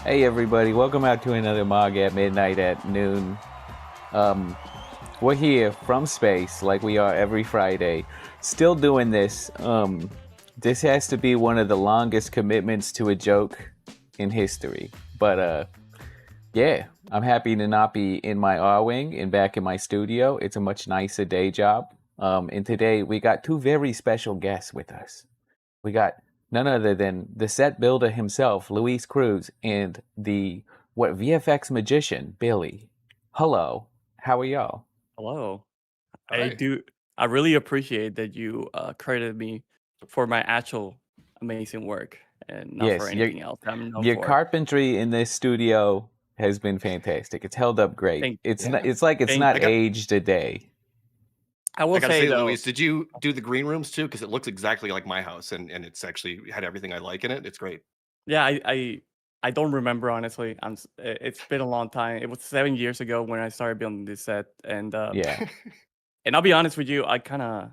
Hey everybody, welcome out to another Mogg at midnight at noon. We're here from space like we are every Friday, still doing this. This has to be one of the longest commitments to a joke in history. But yeah, I'm happy to not be in my R-Wing and back in my studio. It's a much nicer day job. And today we got two very special guests with us. We got none other than the set builder himself, Luis Cruz, and the VFX magician, Billy. Hello, how are y'all? Hello. Hi. I really appreciate that you credited me for my actual amazing work and not for anything else. I'm known Your for. carpentry in this studio has been fantastic. It's held up great. It's not aged a day. I will gotta say though, Luis, did you do the green rooms too? Because it looks exactly like my house, and it's actually had everything I like in it. It's great. yeah, I don't remember honestly. It's been a long time. It was 7 years ago when I started building this set, and Yeah. and I'll be honest with you, I kind of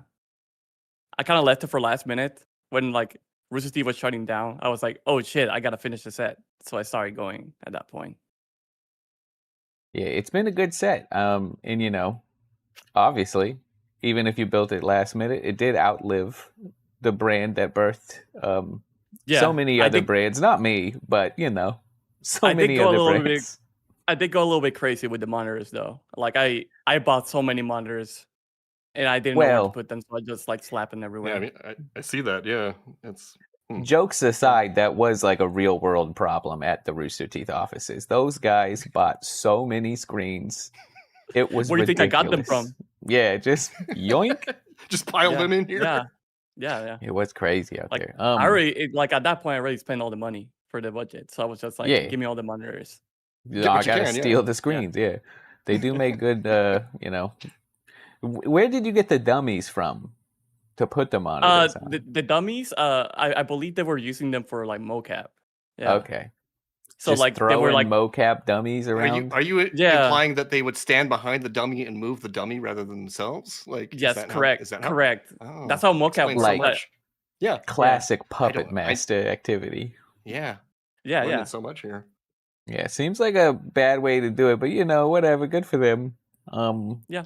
left it for last minute when like Rooster Teeth was shutting down. I was like, oh shit, I gotta finish the set, so I started going at that point. Yeah, it's been a good set. And you know, obviously, even if you built it last minute, it did outlive the brand that birthed so many other brands. Not me, but you know, so many other brands. I did go a little bit crazy with the monitors though. Like I bought so many monitors and I didn't know where to put them, so I just like slapped them everywhere. Yeah, I mean, I see that. Yeah, it's jokes aside, that was like a real world problem at the Rooster Teeth offices. Those guys bought so many screens. It was Where do you think I got them ridiculous. from? Yeah, just yoink. just piled them in here. Yeah. It was crazy out there. I already at that point I already spent all the money for the budget, so I was just like, give me all the monitors. No, I gotta steal the screens. Yeah, they do make good. You know, where did you get the dummies from to put the monitors on? The dummies, I believe they were using them for like mocap. Yeah. Okay. So just like they were like mocap dummies around. Are you implying that they would stand behind the dummy and move the dummy rather than themselves? Like yes, correct. Is that correct? Oh, that's how mocap works. So much. Yeah, classic puppet master activity. Yeah. So much here. Yeah, seems like a bad way to do it, but you know, whatever. Good for them. Yeah.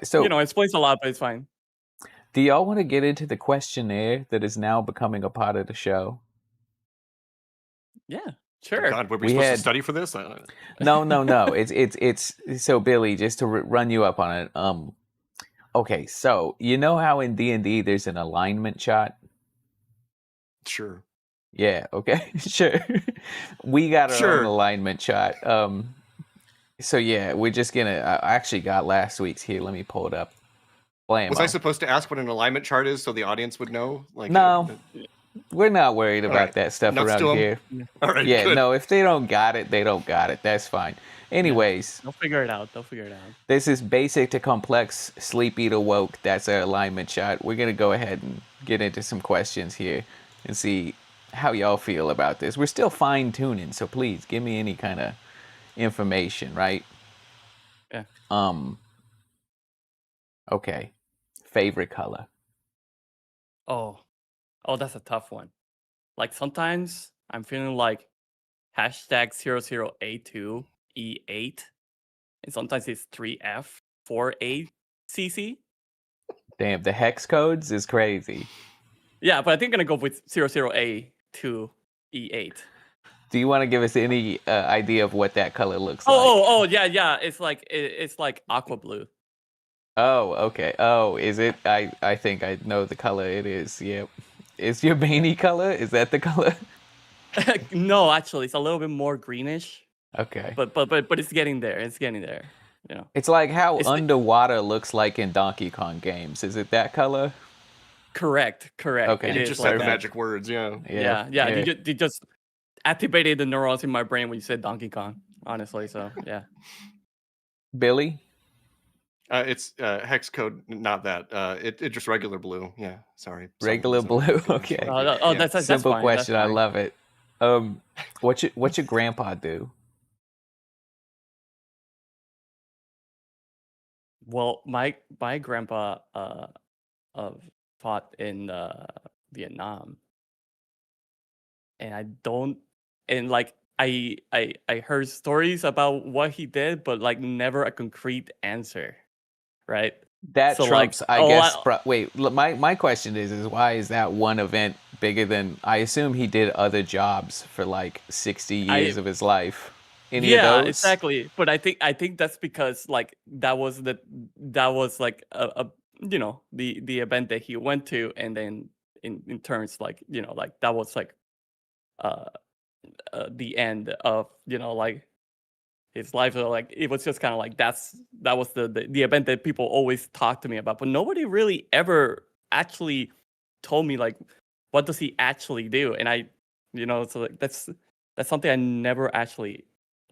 So you know, it explains a lot, but it's fine. Do y'all want to get into the questionnaire that is now becoming a part of the show? Yeah, sure. Oh God, were we supposed to study for this? No. It's so Billy, just to run you up on it. Okay, so you know how in D&D there's an alignment chart? Sure. Yeah. Okay. Sure. We got our own alignment chart. So yeah, we're just gonna. I actually got last week's here. Let me pull it up. Was I supposed to ask what an alignment chart is so the audience would know? Like, no, we're not worried about that stuff around here. All right. Yeah. Good. No, if they don't got it, they don't got it. That's fine. Anyways, they'll figure it out. This is basic to complex, sleepy to woke. That's our alignment chart. We're gonna go ahead and get into some questions here and see how y'all feel about this. We're still fine tuning, so please give me any kind of information, right? Yeah. Okay. Favorite color? Oh, that's a tough one. Like sometimes I'm feeling like #00A2E8, and sometimes it's 3F4ACC. Damn, the hex codes is crazy. Yeah, but I think I'm gonna go with 00A2E8. Do you want to give us any idea of what that color looks like? Oh, yeah. It's like aqua blue. Oh, okay. Oh, is it? I think I know the color it is. Yep. Is your beanie color? Is that the color? No, actually, it's a little bit more greenish. Okay. But it's getting there. It's getting there. You know. It's like how underwater looks like in Donkey Kong games. Is it that color? Correct. Okay. You just said the magic words. Yeah. You just activated the neurons in my brain when you said Donkey Kong. Honestly, so yeah. Billy? It's hex code, not that. It just regular blue. Yeah, sorry. Regular blue. Okay. Oh, that's Simple fine. question. That's I fine. love it. What's your grandpa do? Well, my grandpa fought in Vietnam, and I don't, and like I heard stories about what he did, but like never a concrete answer, right? That So like, trumps, I guess. Wait, my question is why is that one event bigger than? I assume he did other jobs for like 60 years of his life. Any of yeah, those? exactly. But I think that's because like that was like a the event that he went to, and then in terms like like that was like uh, the end of like his life. So like it was just kind of like that was the event that people always talk to me about, but nobody really ever actually told me like what does he actually do. And I so like that's something I never actually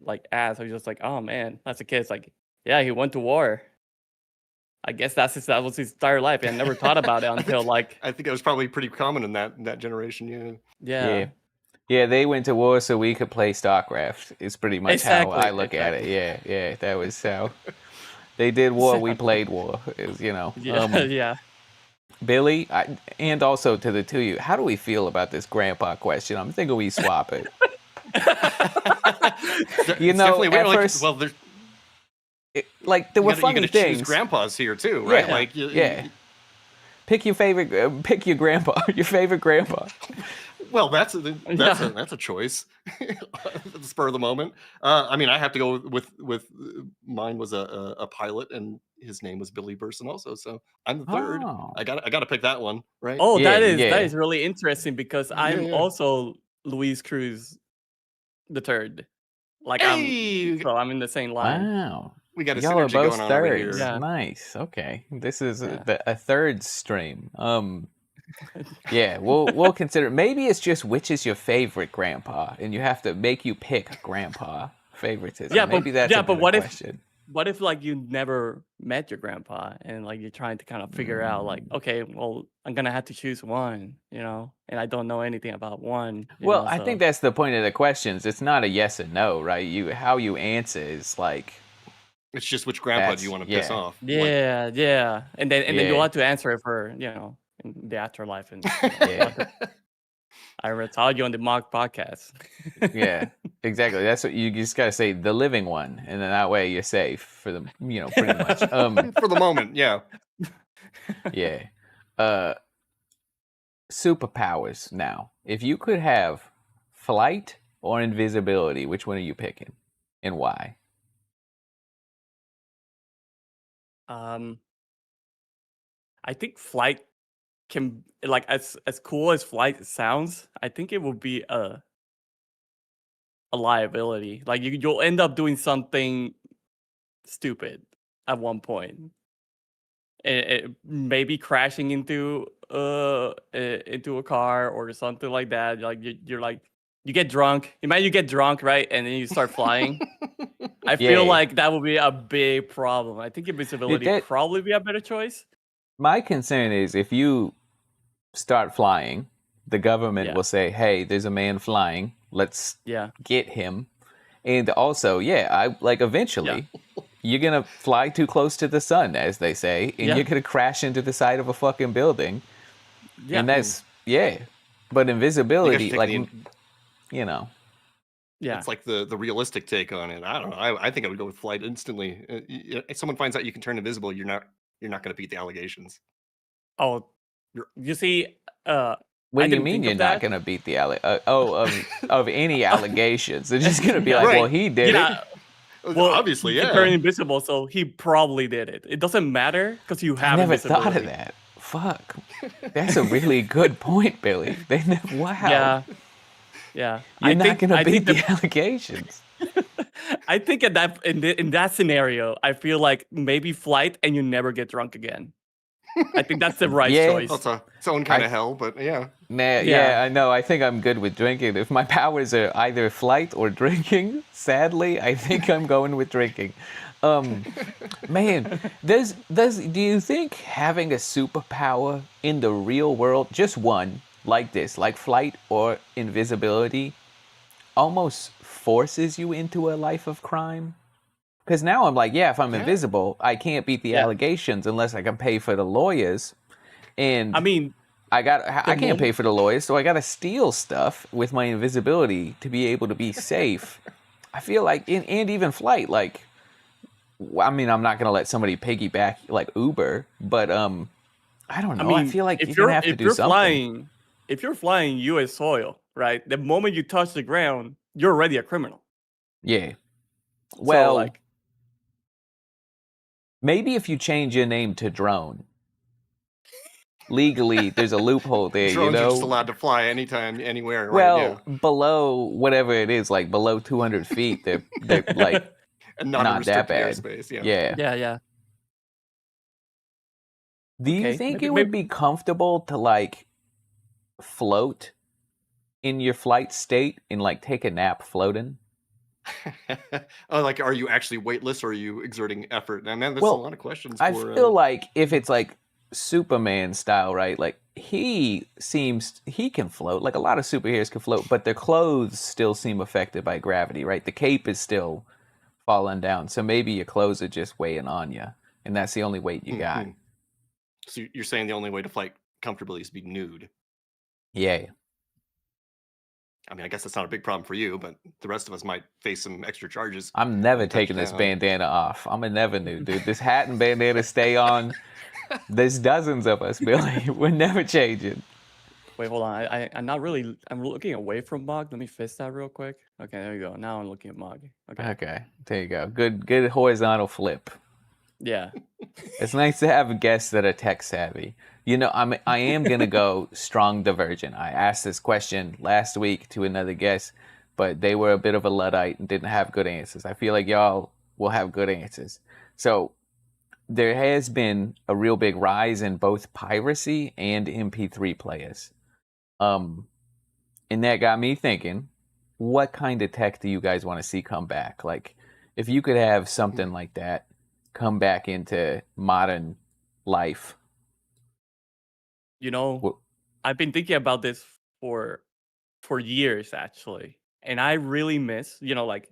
like asked. I was just like, oh man, that's a kid. It's like, yeah, he went to war. I guess that was his entire life. I never thought about it until like I think it was probably pretty common in that generation. Yeah. yeah. Yeah, they went to war so we could play StarCraft. It's pretty much how I Exactly, look at it. exactly. Yeah, that was how they did war. We played war. It was, Yeah, yeah. Billy, and also to the two of you, how do we feel about this grandpa question? I'm thinking we swap it. It's definitely weird. at Like, first, well, there's like there were you funny gotta things. choose grandpas here too, right? Yeah, Like, yeah. Pick your favorite. Pick your grandpa. Your favorite grandpa. Well, that's a choice. At the spur of the moment. I mean, I have to go with mine was a pilot, and his name was Billy Burson also. So I'm the third. Oh. I got to pick that one, right? Oh, Yeah, that yeah. is really interesting because I'm yeah. also Luis Cruz the third. Like Hey! I'm in the same line. Wow. We got a Y'all are synergy both going on over thirds. here. Yeah. Nice. Okay. This is Yeah. a third stream. Yeah, we'll consider. Maybe it's just which is your favorite grandpa, and you have to make you pick grandpa favoritism. Yeah, Maybe that's a but better what question. if like you never met your grandpa and like you're trying to kind of figure out like, okay, well, I'm gonna have to choose one, and I don't know anything about one. Well, I think that's the point of the questions. It's not a yes or no, right? How you answer is like. It's just which grandpa do you want to piss off? Yeah, yeah, and then you'll have to answer it for in the afterlife, and I told you on the Mogg podcast. Yeah, exactly. That's what you just gotta say, the living one, and then that way you're safe for the pretty much. For the moment, yeah. Yeah. Superpowers now. If you could have flight or invisibility, which one are you picking, and why? I think flight can like as cool as flight sounds. I think it would be a liability. Like you'll end up doing something stupid at one point. Maybe crashing into a car or something like that. Like you're like you get drunk. Imagine you get drunk, right, and then you start flying. I feel like that would be a big problem. I think invisibility probably be a better choice. My concern is if you start flying, the government will say, "Hey, there's a man flying. Let's get him." And also, eventually, you're gonna fly too close to the sun, as they say, and you're gonna crash into the side of a fucking building. Yeah. And that's but invisibility, Yeah, it's like the realistic take on it. I don't know. I think I would go with flight instantly. If someone finds out you can turn invisible, you're not going to beat the allegations. Oh, you see. What do you mean you're not going to beat the of any allegations? They're just going to be like, well, he did it. Well, obviously, he turned invisible, so he probably did it. It doesn't matter because you have. I never thought of that. Fuck, that's a really good point, Billy. They never. Wow. Yeah. You're not going to beat the allegations. I think in that scenario, I feel like maybe flight and you never get drunk again. I think that's the right choice. That's its own kind of hell, but yeah. Yeah, I know. I think I'm good with drinking. If my powers are either flight or drinking, sadly, I think I'm going with drinking. Man, do you think having a superpower in the real world, just one, like this, like flight or invisibility, almost forces you into a life of crime? Because now I'm like, yeah, if I'm Yeah. invisible, I can't beat the Yeah. allegations unless I can pay for the lawyers. And I mean, I can't pay moment- for the lawyers, so I got to steal stuff with my invisibility to be able to be safe. I feel like, and even flight, like, I mean, I'm not gonna let somebody piggyback like Uber, but I don't I know. I mean, feel like if you're gonna have to if do you're something. flying U.S. soil, right? The moment you touch the ground, you're already a criminal. Yeah. So Well, like, maybe if you change your name to Drone, legally there's a loophole there. Drones You are just know. allowed to fly anytime, anywhere, right? Well, below whatever it is, like below 200 feet, they're like And not in not that restricted bad. airspace. Yeah. Yeah. yeah. Do you Okay, think maybe- it would be comfortable to like float in your flight state and like take a nap floating? Oh, like, are you actually weightless or are you exerting effort? And man, that's a Well, lot of questions I for. feel like if it's like Superman style, right? Like he can float. Like a lot of superheroes can float, but their clothes still seem affected by gravity, right? The cape is still falling down, so maybe your clothes are just weighing on you, and that's the only weight you got. Mhm. So you're saying the only way to fly comfortably is to be nude. Yeah. I mean, I guess that's not a big problem for you, but the rest of us might face some extra charges. I'm never when we touch taking this down. bandana off. I'm a never nude, dude. This hat and bandana stay on. There's dozens of us, Billy. We're never changing. wait, hold on. I'm not really. I'm looking away from Mogg. Let me fix that real quick. Okay, there you go. Now I'm looking at Mogg. Okay. Okay, there you go. Good horizontal flip. Yeah. It's nice to have guests that are tech savvy. You know, I am gonna go strong divergent. I asked this question last week to another guest, but they were a bit of a luddite and didn't have good answers. I feel like y'all will have good answers. So there has been a real big rise in both piracy and MP3 players. And that got me thinking, what kind of tech do you guys want to see come back? Like, if you could have something like that come back into modern life. You know, Well, I've been thinking about this for years actually, and I really miss, like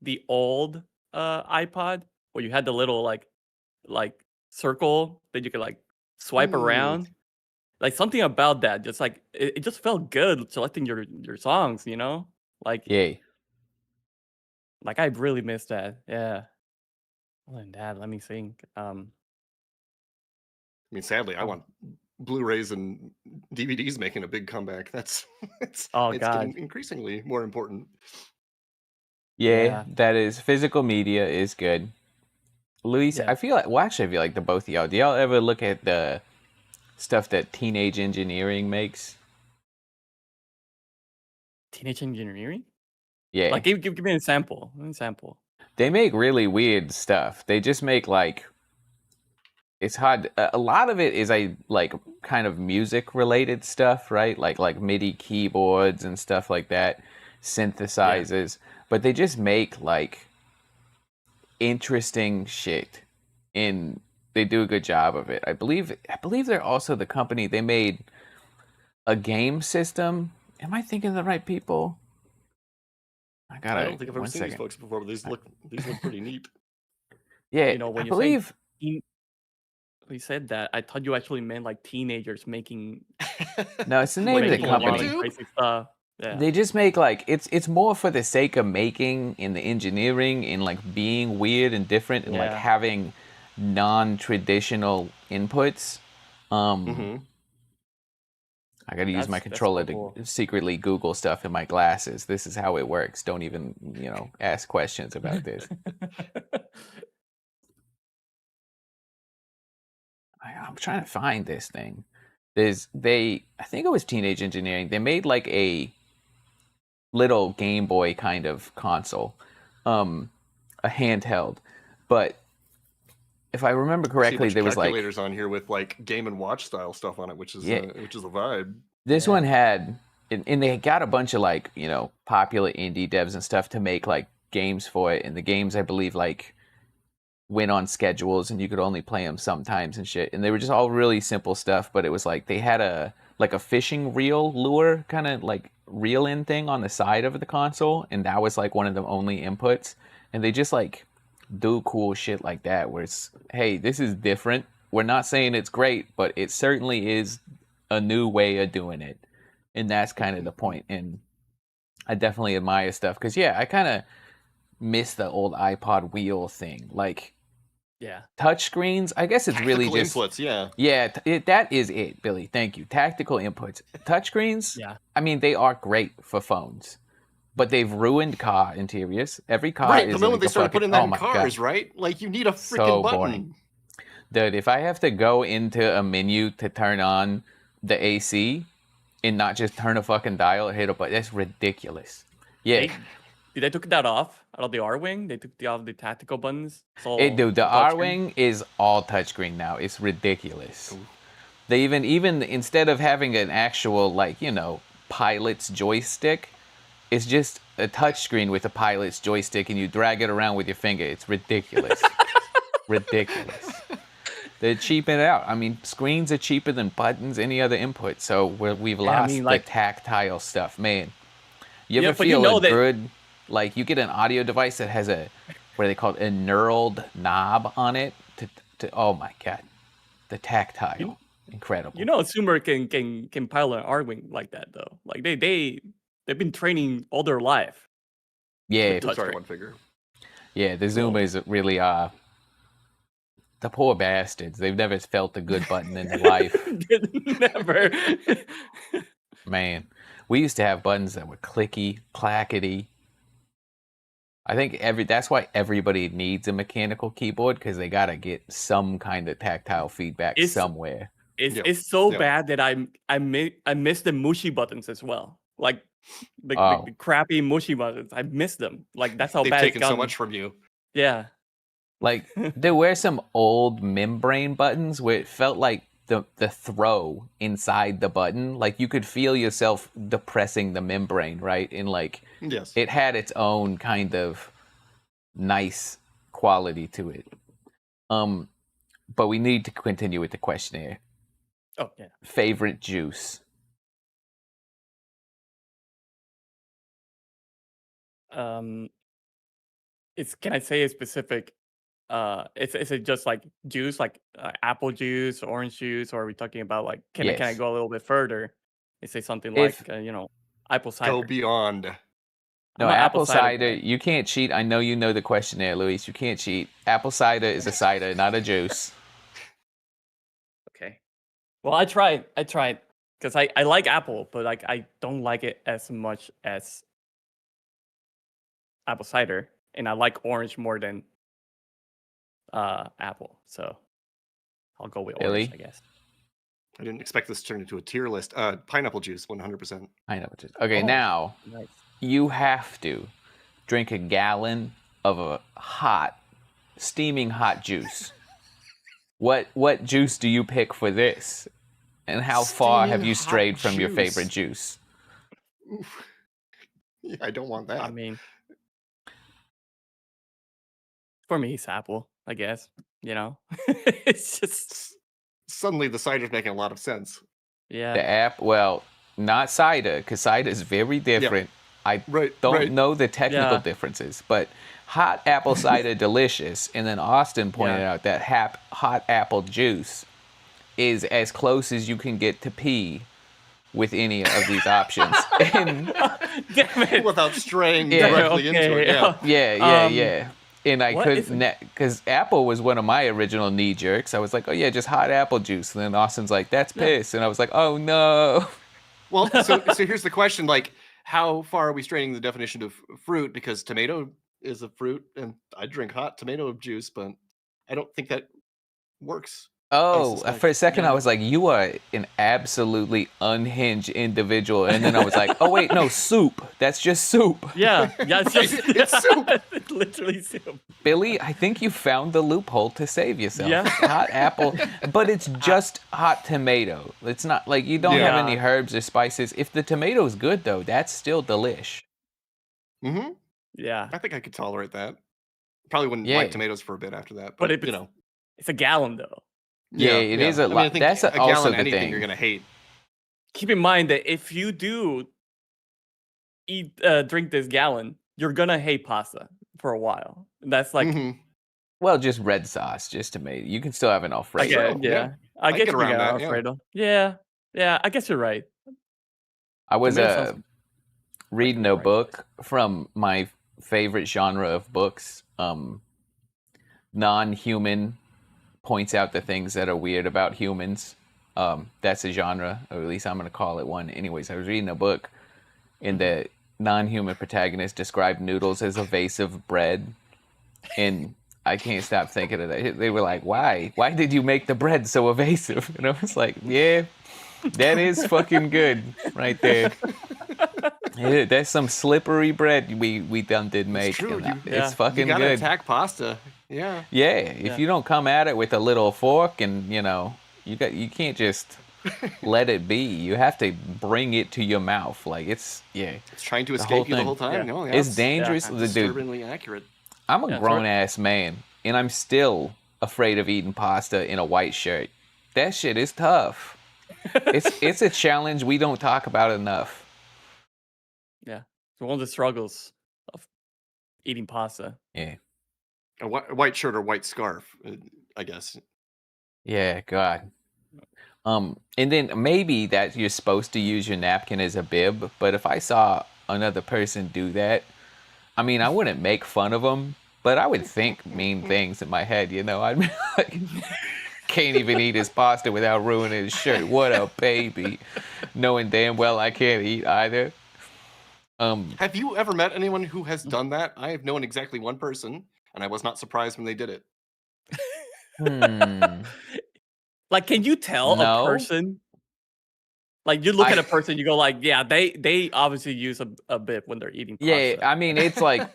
the old iPod where you had the little like circle that you could like swipe Ooh. around. Like something about that, just like it just felt good selecting your songs, Like yeah. I really miss that. Yeah. Other than that, let me think. I mean, sadly, I Oh. want Blu-rays and DVDs making a big comeback. That's Oh, it's God. getting increasingly more important. Yeah, that is physical media is good. Luis, Yeah. I feel like the both of y'all. Do y'all ever look at the stuff that Teenage Engineering makes? Teenage Engineering? Yeah. Like give me an example. An example. They make really weird stuff. They just make like it's hard. A lot of it is like kind of music related stuff, right? Like MIDI keyboards and stuff like that, synthesizers. But they just make like interesting shit, and they do a good job of it. I believe they're also the company. They made a game system. Am I thinking of the right people? I don't think I've ever one seen these second. folks before, but these look pretty neat. Yeah, When I you believe. we said that, I thought you actually meant like teenagers making No, it's the name of the making a lot of company. crazy stuff. Yeah. They just make like it's more for the sake of making in the engineering and like being weird and different and like Yeah. having non-traditional inputs. Mhm. I gotta use my That's controller cool. to secretly Google stuff in my glasses. This is how it works. Don't even, ask questions about this. I'm trying to find this thing. I think it was Teenage Engineering. They made like a little Game Boy kind of console, a handheld. But if I remember I see a correctly, bunch there of was like calculators on here with like Game and Watch style stuff on it, which is Yeah. a vibe. this Yeah. one had, and they got a bunch of like popular indie devs and stuff to make like games for it. And the games, I believe, like went on schedules and you could only play them sometimes and shit. And they were just all really simple stuff, but it was like they had a fishing reel lure kind of like reel in thing on the side of the console, and that was like one of the only inputs. And they just like do cool shit like that where it's, hey, this is different. We're not saying it's great, but it certainly is a new way of doing it. And that's kind of the point. And I definitely admire stuff because, yeah, I kind of miss the old iPod wheel thing. Like, Yeah. touchscreens, I guess it's really Tactical just inputs, yeah. Yeah, that is it, Billy. Thank you. Tactical inputs. Touchscreens, Yeah. I mean, they are great for phones, but they've ruined car interiors. Every car Right, is the moment like they a started fucking, putting that oh in my cars, God. right? Like, you need a freaking So button. boring. Dude, if I have to go into a menu to turn on the AC and not just turn a fucking dial or hit a button, that's ridiculous. Yeah. They took that off out of the R wing. They took off the tactical buttons. So Dude, the touchscreen. R-Wing is all touchscreen now. It's ridiculous. Ooh. They even instead of having an actual, like, you know, pilot's joystick, it's just a touchscreen with a pilot's joystick and you drag it around with your finger. It's ridiculous. Ridiculous. They're cheaping it out. I mean, screens are cheaper than buttons, any other input. So we've Yeah, I lost mean, like- the tactile stuff, man. You Yeah, ever but you feel know a that- good, like, you get an audio device that has a, what do they call it, a knurled knob on it to oh my God, the tactile, incredible. You know, a Sumer can pilot an R wing like that though. Like they've been training all their life. Yeah, touch Sorry, screen. one figure. yeah, the Zoomers really the poor bastards. They've never felt a good button in their life. Never. Man, we used to have buttons that were clicky, clackety. I think that's why everybody needs a mechanical keyboard, because they gotta get some kind of tactile feedback It's- somewhere. Yep, It's so yep. bad that I miss the mushy buttons as well. Like Oh. the crappy mushy buttons. I miss them. Like that's how They've bad it's taken so gotten. much from you. Yeah. Like, there were some old membrane buttons where it felt like the throw inside the button, like you could feel yourself depressing the membrane, right? And like Yes. it had its own kind of nice quality to it. But we need to continue with the questionnaire. Oh yeah. Favorite juice? It's can I say a specific? Is it just like juice, like apple juice, orange juice, or are we talking about like can I Yes. go a little bit further and say something If- like apple cider? Go beyond. No, I'm an apple cider. guy. You can't cheat. I know you know the questionnaire, Luis. You can't cheat. Apple cider is a cider, not a juice. Okay. Well, I tried because I like apple, but like I don't like it as much as apple cider, and I like orange more than apple. So I'll go with orange, Billy? I guess. I didn't expect this to turn into a tier list. Pineapple juice, 100%. I know what it is. Okay, Oh. now Nice. you have to drink a gallon of a steaming hot juice. What juice do you pick for this? And how far have Steaming you hot strayed from your juice. favorite juice? Oof. Yeah, I don't want that. I mean, for me, it's apple, I guess. You know, it's just Suddenly, the cider's making a lot of sense. yeah. Well, not cider, because cider is very different. I Right. don't right. know the technical Yeah. differences, but hot apple cider delicious. And then Austin pointed Yeah. out that hot apple juice is as close as you can get to pee with any of these options. And Damn it. Without straying Yeah, directly into it. Yeah. yeah. And I what is couldn't, because apple was one of my original knee jerks. I was like, oh yeah, just hot apple juice. And then Austin's like, that's piss. And I was like, oh no. Well, so here's the question: like, how far are we straining the definition of fruit? Because tomato is a fruit, and I drink hot tomato juice, but I don't think that works. Oh, suspect. for a second Yeah. I was like, you are an absolutely unhinged individual. And then I was like, oh wait, no, soup. That's just soup. Yeah, it's just It's soup. It's literally soup. Billy, I think you found the loophole to save yourself. Yeah. Hot apple, but it's just hot tomato. It's not like you don't have Yeah. any herbs or spices. If the tomato's good though, that's still delish. Mm-hmm. Yeah. I think I could tolerate that. Probably wouldn't Yeah. like tomatoes for a bit after that. But But if it's a gallon though. Yeah, it is a I mean, lot. I think That's a also gallon the anything thing. you're gonna hate. Keep in mind that if you do drink this gallon, you're gonna hate pasta for a while. That's like Mhm. Well, just red sauce, just tomato. You can still have an Alfredo. True, yeah. I I guess get you can around get that, yeah. Alfredo. Yeah. I guess you're right. I was Tomato sauce like reading the a right book from my favorite genre of books. Non-human points out the things that are weird about humans. That's a genre, or at least I'm going to call it one. Anyways, I was reading a book, and the non-human protagonist described noodles as a vase of bread, and I can't stop thinking of that. They were like, "Why? Why did you make the bread so evasive?" And I was like, "Yeah, that is fucking good right there. Yeah, that's some slippery bread we done did make. It's true. and You it's Yeah. fucking gotta good. attack pasta. Yeah. Yeah, if you don't come at it with a little fork and you can't just let it be. You have to bring it to your mouth. Like it's trying to the whole escape you the thing. whole time. Yeah. No, yeah, It's dangerous. that's Dude, disturbingly accurate. I'm a Yeah, grown ass man, and I'm still afraid of eating pasta in a white shirt. That shit is tough. It's a challenge we don't talk about enough. Yeah. It's one of the struggles of eating pasta. Yeah. A white shirt or white scarf, I guess. Yeah, God. And then maybe that you're supposed to use your napkin as a bib, but if I saw another person do that, I mean, I wouldn't make fun of them, but I would think mean things in my head, I'd be like, can't even eat his pasta without ruining his shirt. What a baby. Knowing damn well I can't eat either. Have you ever met anyone who has done that? I have known exactly one person, and I was not surprised when they did it. Like, can you tell a No. person? Like, you look at a person, you go like, yeah, they obviously use a bib when they're eating pasta. Yeah, I mean, it's like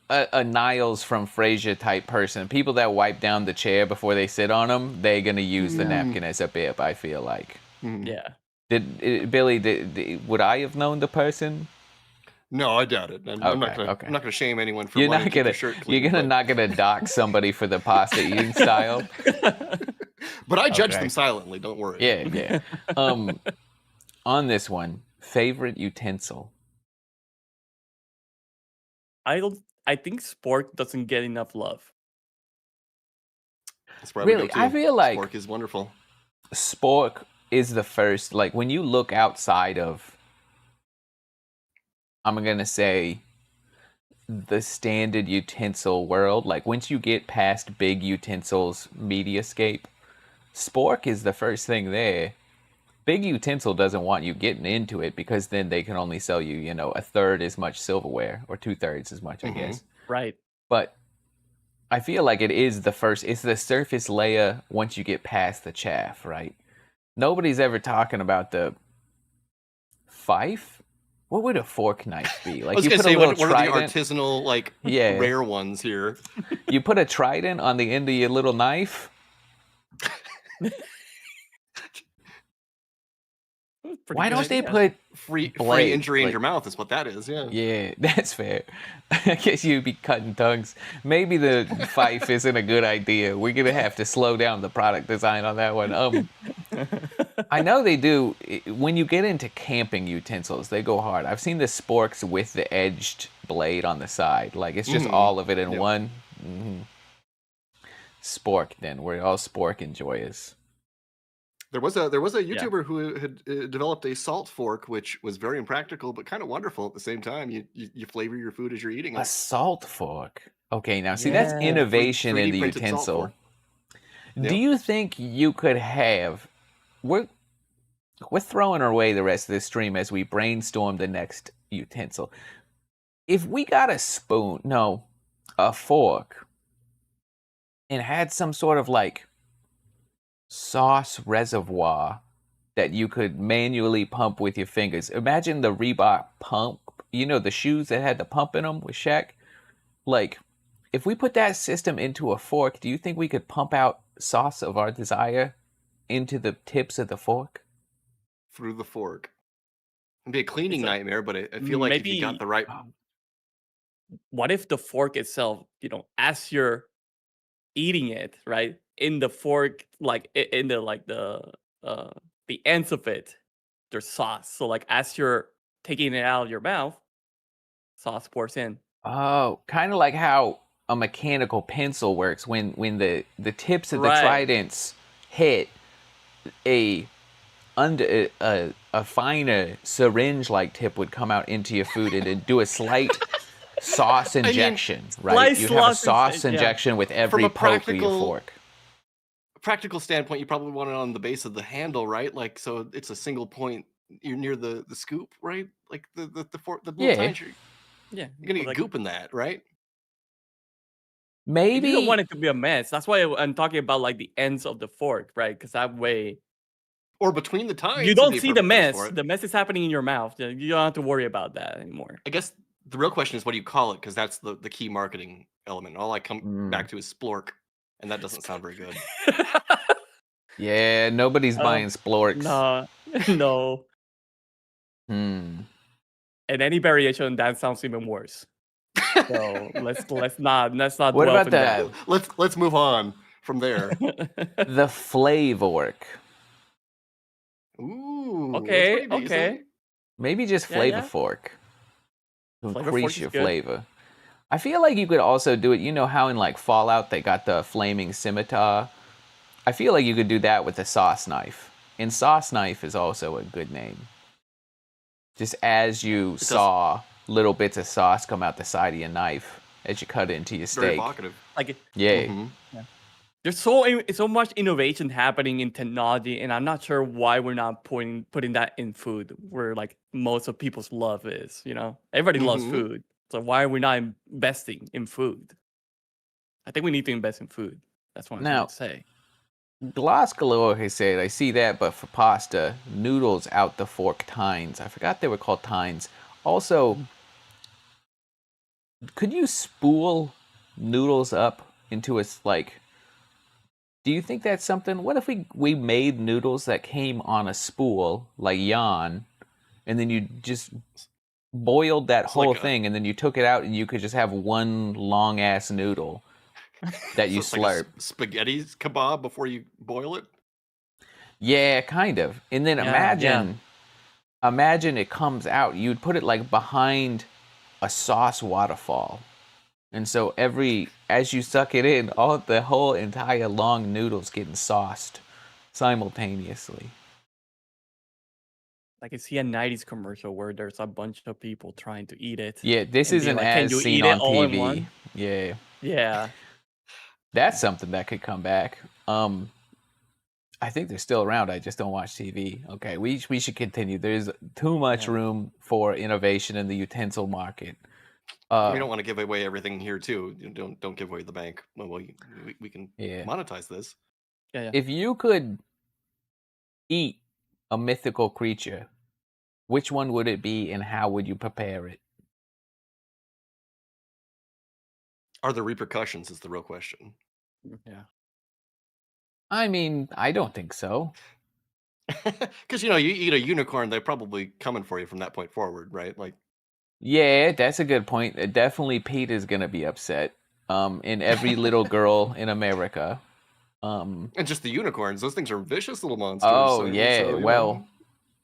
a Niles from Frasier type person. People that wipe down the chair before they sit on them, they're going to use the napkin as a bib, I feel like. Yeah. Billy, would I have known the person? No, I doubt it. I'm not gonna shame anyone for wanting to keep their shirt clean. You're not gonna dock somebody for the pasta eating style. But I judge them silently. Don't worry. Yeah. On this one, favorite utensil. I think spork doesn't get enough love. That's where I would Really, go too. I feel like spork is wonderful. Spork is the first. Like when you look outside of, I'm gonna say, the standard utensil world. Like once you get past big utensils, Mediascape, Spork is the first thing there. Big Utensil doesn't want you getting into it because then they can only sell you, a third as much silverware or 2/3 as much, I guess. Right. But I feel like it is it's the surface layer once you get past the chaff, right? Nobody's ever talking about the fife. What would a fork knife be? Like I was you gonna put say, a little what are the trident. artisanal, rare ones here? You put a trident on the end of your little knife. Why don't they put free blades, injury in your mouth? Is what that is. Yeah. Yeah, that's fair. I guess you'd be cutting tongues. Maybe the fife isn't a good idea. We're gonna have to slow down the product design on that one. I know they do. When you get into camping utensils, they go hard. I've seen the sporks with the edged blade on the side. Like it's just all of it in one. Mm-hmm. Spork. Then we're all spork enjoyers. There was a YouTuber who had developed a salt fork, which was very impractical but kind of wonderful at the same time. You flavor your food as you're eating it. A salt fork. Okay, now see that's innovation in the utensil. Do you think you could have? We're throwing away the rest of this stream as we brainstorm the next utensil. If we got a fork, and had some sort of like sauce reservoir that you could manually pump with your fingers. Imagine the Reebok pump, the shoes that had the pump in them with Shaq. Like, if we put that system into a fork, do you think we could pump out sauce of our desire into the tips of the fork? Through the fork. It'd be a cleaning nightmare, but I feel like if you got the right... what if the fork itself, as you're eating it, right, in the fork, like in the ends of it, there's sauce. So like as you're taking it out of your mouth, sauce pours in. Oh, kind of like how a mechanical pencil works when the tips of the Right. tridents hit a under a finer syringe-like tip would come out into your food and it'd do a slight sauce mean, injection, right? slight You'd have a sauce sauce yeah. injection with From every a poke of your fork. practical standpoint, you probably want it on the base of the handle, right? Like, so it's a single point. You're near the scoop, right? Like the fork, the little Yeah. tines. Yeah. You're gonna but, get like, goop in that, right? if you don't Maybe want it to be a mess, that's why I'm talking about like the ends of the fork, right? Because that way Or between the tines. you would don't be a see the perfect place mess. for it. The mess is happening in your mouth. You don't have to worry about that anymore. I guess the real question is, what do you call it? Because that's the key marketing element. All I come back to is splork, and that doesn't sound very good. yeah, nobody's buying splorks. No, no. Hmm. And any variation on that sounds even worse. So let's not What dwell about in that. Let's move on from there. the flavork? Ooh, that's Okay, pretty decent. okay. Maybe just Yeah, flavor yeah. fork to Flavor increase fork is your good. flavor. I feel like you could also do it. You know how in like Fallout they got the flaming scimitar? I feel like you could do that with a sauce knife. And sauce knife is also a good name. Just as you does. saw little bits of sauce come out the side of your knife as you cut it into your Very steak. evocative. Like Yeah. Mhm. there's so much innovation happening in technology, and I'm not sure why we're not putting that in food, where like most of people's love is. Everybody loves Mhm. food, so why are we not investing in food? I think we need to invest in food. That's what I'm trying Now, to say. Glass Galore has said, I see that, but for pasta, noodles out the fork tines. I forgot they were called tines. Also, could you spool noodles up into a, like, do you think that's something? What if we made noodles that came on a spool, like yan, and then you just boiled that It's whole like a- thing, and then you took it out and you could just have one long-ass noodle that you so it's like slurp. a spaghetti kebab before you boil it. Yeah, kind of. And then Yeah. imagine it comes out. You'd put it like behind a sauce waterfall. And so as you suck it in, the whole entire long noodle's getting sauced simultaneously. I can see a '90s commercial where there's a bunch of people trying to eat it. Yeah, this and being isn't like, "Can as you seen eat it on all in TV. one?" Yeah, Yeah. that's something that could come back. I think they're still around. I just don't watch TV. Okay, we should continue. There's too much Yeah. room for innovation in the utensil market. We don't want to give away everything here too. Don't give away the bank. Well, we can Yeah. monetize this. Yeah. If you could eat a mythical creature, which one would it be, and how would you prepare it? Are there repercussions? Is the real question. Yeah. I mean, I don't think so. Because you eat a unicorn, they're probably coming for you from that point forward, right? Like, Yeah, that's a good point. Definitely Pete is gonna be upset. And every little girl in America. and just the unicorns; those things are vicious little monsters. Oh so, yeah, so, well,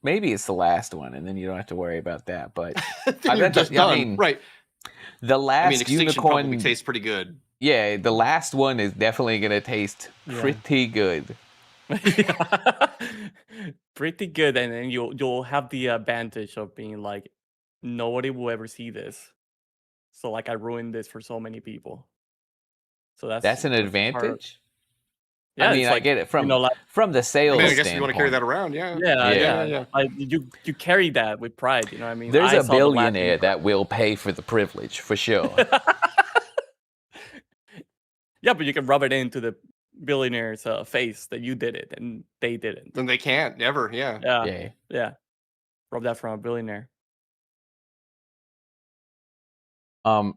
maybe it's the last one, and then you don't have to worry about that. But I you're bet just I done, mean, right? the last Extinction probably unicorn. tastes pretty good. Yeah, the last one is definitely gonna taste Yeah. pretty good. Yeah. Pretty good, and then you'll have the advantage of being like, nobody will ever see this. So like I ruined this for so many people. So That's an part. advantage. Yeah, I mean, it's I like, get it from like, the I sales mean, I guess if you want to carry standpoint. that around, yeah. yeah. Like you carry that with pride. You know what I mean? There's I a saw the last billionaire unicorn. that will pay for the privilege for sure. Yeah, but you can rub it into the billionaire's face that you did it and they didn't. Then they can't never. Yeah. Yeah. Rub that from a billionaire.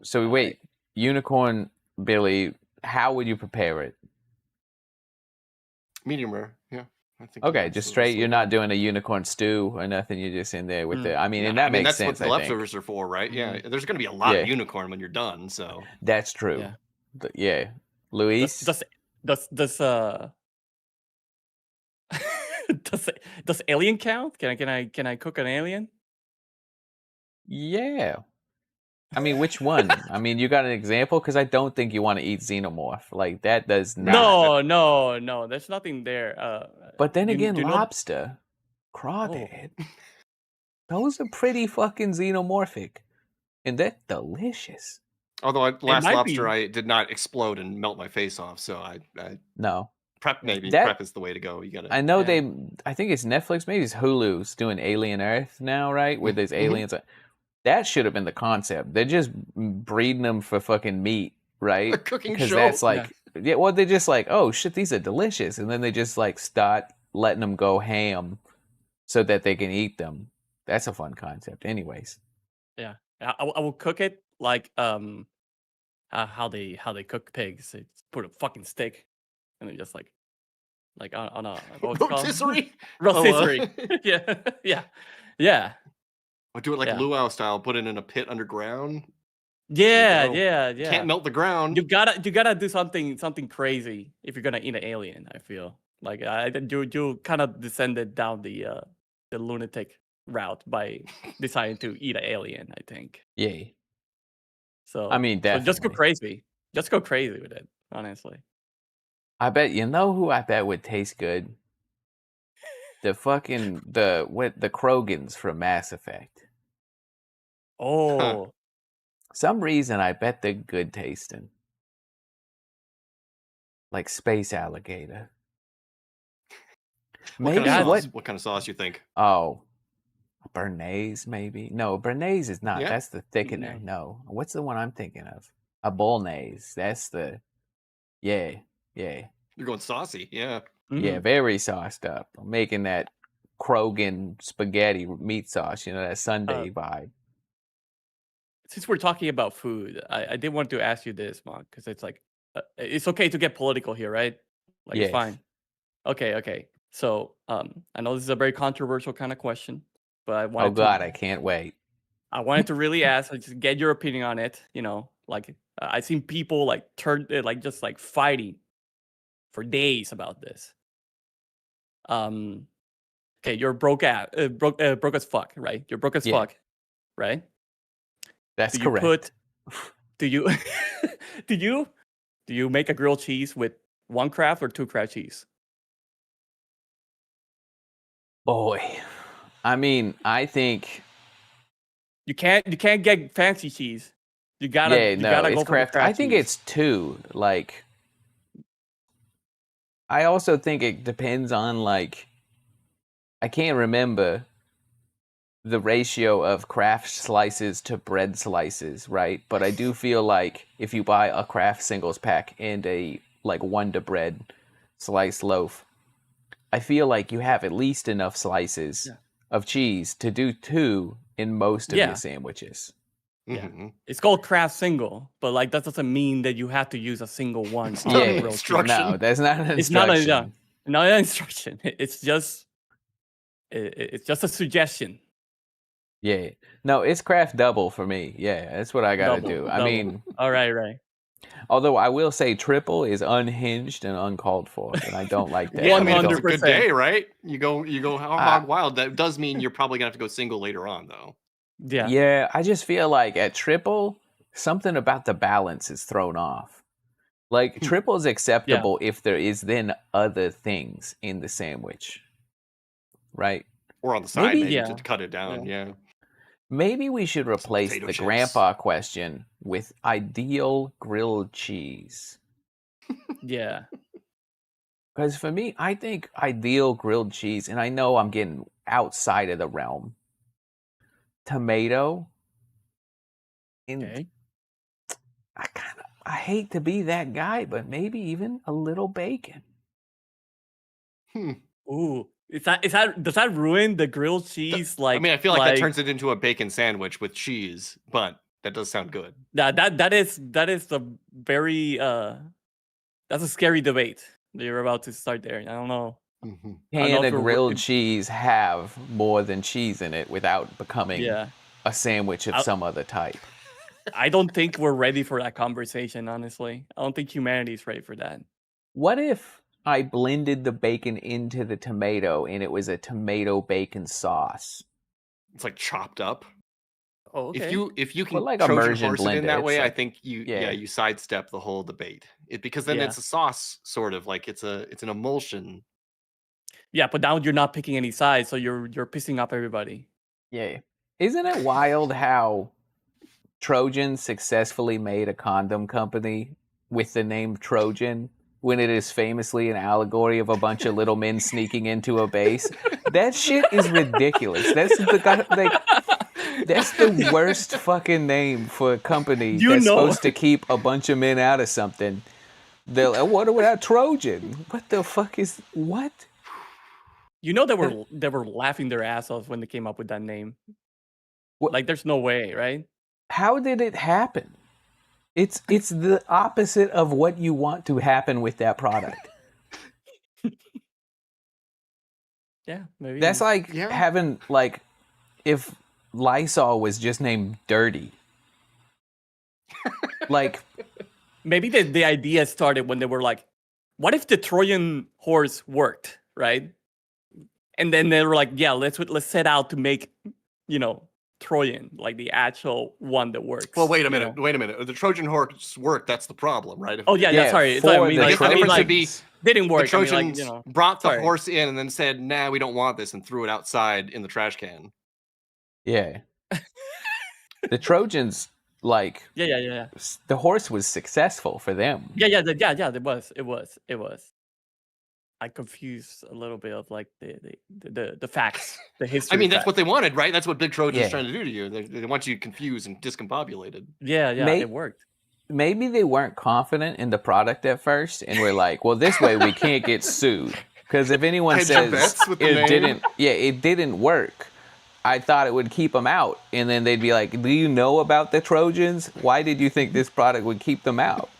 So wait, unicorn Billy, how would you prepare it? Medium rare. Yeah. I think Okay, that's just the straight. You're same. not doing a unicorn stew or nothing. You're just in there with Mm. the. I mean, Yeah, and that makes that's sense. what the I think leftovers are for, right? Yeah, there's going to be a lot of unicorn when you're done. So that's true. Yeah. Yeah, Does Luis. does does does alien count? Can I cook an alien? Yeah. I mean, which one? I mean, you got an example? Because I don't think you want to eat xenomorph. Like that does not. No. There's nothing there. But then do again, you know? lobster, Oh, crawdad, those are pretty fucking xenomorphic, and they're delicious. although it last might lobster, be. I did not explode and melt my face off. So I No, prep maybe that prep is the way to go. You got to. I know Yeah. I think it's Netflix. Maybe it's Hulu's doing Alien Earth now, right? Where there's aliens. That should have been the concept. They're just breeding them for fucking meat, right? A cooking Because show. that's like, yeah. Well, they're just like, oh shit, these are delicious, and then they just like start letting them go ham so that they can eat them. That's a fun concept, anyways. Yeah. I will cook it like how they cook pigs. They just put a fucking stick and then just like on a what's it called? Rotisserie. Rotisserie. Yeah. Or do it like Yeah. luau style. Put it in a pit underground. Yeah. go. Yeah. Can't melt the ground. You gotta do something crazy if you're gonna eat an alien. I feel like you kind of descended down the lunatic route by deciding to eat an alien. I think Yeah. so. I mean, so just go definitely. crazy. Just go crazy with it. Honestly, I bet you know who I bet would taste good. The fucking the Krogans from Mass Effect. oh, Some reason I bet they're good tasting. Like space alligator. Maybe What kind of sauce you think? Oh, Bernays maybe? No, Bernays is not. Yeah. That's the thickener. No. What's the one I'm thinking of? A bolognese. That's the. Yeah. You're going saucy. Yeah. Yeah, very sauced up. I'm making that Krogan spaghetti meat sauce, that Sunday vibe. Since we're talking about food, I did want to ask you this, Mogg, because it's like it's okay to get political here, right? Like Yes. it's fine. Okay. So I know this is a very controversial kind of question, but I wanted Oh God, I can't wait. I wanted to really ask, like, just get your opinion on it. Like I've seen people like just like fighting for days about this. Okay, you're broke as fuck, right? You're broke as Yeah. fuck, right? That's Do you correct. do you make a grilled cheese with 1 Kraft or 2 Kraft cheese? Boy, I mean, I think. You can't get fancy cheese. You gotta It's go for the Kraft. Kraft I think cheese. it's 2. Like, I also think it depends on like. I can't remember the ratio of Kraft slices to bread slices, right? But I do feel like if you buy a Kraft singles pack and a like Wonder Bread sliced loaf, I feel like you have at least enough slices of cheese to do 2 in most of your sandwiches. Yeah, Mm-hmm. it's called Kraft single, but like that doesn't mean that you have to use a single one. It's not an No, instruction. that's not an It's not instruction. not an instruction. It's just a suggestion. Yeah. No, it's Kraft double for me. Yeah, that's what I gotta do. I mean, all right. although I will say triple is unhinged and uncalled for, and I don't like that. Yeah, I mean, if it's a 100%. good day, right? You go hog wild. That does mean you're probably gonna have to go single later on, though. Yeah, I just feel like at triple, something about the balance is thrown off. Like triple is acceptable if there is then other things in the sandwich, right? Or on the side, maybe to cut it down. Yeah. Maybe we should replace the chips. grandpa question with ideal grilled cheese. Yeah. Because for me, I think ideal grilled cheese, and I know I'm getting outside of the realm. Tomato. And I hate to be that guy, but maybe even a little bacon. Ooh. Does that ruin the grilled cheese? I mean, I feel like that turns it into a bacon sandwich with cheese, but that does sound good. That is the very that's a scary debate that you're about to start there. I don't know. Mhm. Can a if we're grilled cheese have more than cheese in it without becoming yeah. a sandwich of I, some other type? I don't think we're ready for that conversation, honestly. I don't think humanity's ready for that. What if I blended the bacon into the tomato and it was a tomato bacon sauce? It's like chopped up. Oh, okay. If you But can like Trojan immersion horse it in blender, that it's way, I like, think yeah. you sidestep the whole debate. Because then Yeah. it's a sauce, sort of like it's an emulsion. Yeah, but now you're not picking any sides, so you're pissing off everybody. Yeah. Isn't it wild how Trojan successfully made a condom company with the name Trojan when it is famously an allegory of a bunch of little men sneaking into a base? That shit is ridiculous. That's the worst fucking name for a company You that's know, supposed to keep a bunch of men out of something. They're like, what about Trojan? What the fuck is what? you know they were laughing their ass off when they came up with that name. What- Like, there's no way, right? How did it happen? It's the opposite of what you want to happen with that product. Yeah, maybe. That's like Yeah. having like if Lysol was just named Dirty. Like Maybe the idea started when they were like, what if the Trojan horse worked, right? And then they were like, yeah, let's set out to make, Trojan, like the actual one that works. Well, wait a you minute. know? Wait a minute. The Trojan horse worked. That's the problem, right? Oh yeah, sorry. for I mean, the I guess the I mean, difference like, would be didn't the work. I mean, Trojans like, brought the sorry. horse in and then said, "Nah, we don't want this," and threw it outside in the trash can. yeah. The Trojans like Yeah. the horse was successful for them. Yeah. It was. I confused a little bit of like the facts, the history. I mean, that's facts. what they wanted, right? That's what Big Trojan's Yeah. trying to do to you. They want you confused and discombobulated. Yeah, May- it worked. Maybe they weren't confident in the product at first and we're like, well, this way we can't get sued. Because if anyone Hedge your says bets with the name. it didn't work, I thought it would keep them out. And then they'd be like, do you know about the Trojans? Why did you think this product would keep them out?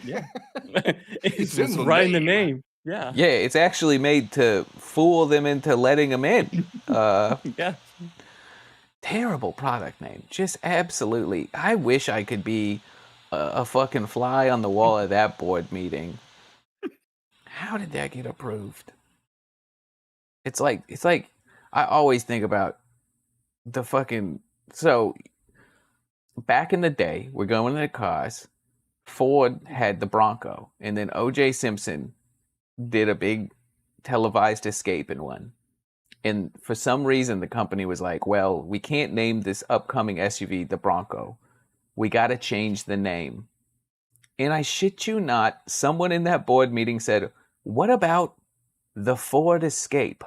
Yeah, It's it's in the right in the name. name. Yeah, Yeah, it's actually made to fool them into letting them in. yeah. Terrible product name. Just absolutely. I wish I could be a fucking fly on the wall at that board meeting. How did that get approved? It's like I always think about the fucking so back in the day, we're going in the cars. Ford had the Bronco, and then O.J. Simpson did a big televised escape in one. And for some reason, the company was like, well, we can't name this upcoming SUV the Bronco. We got to change the name. And I shit you not, someone in that board meeting said, what about the Ford Escape?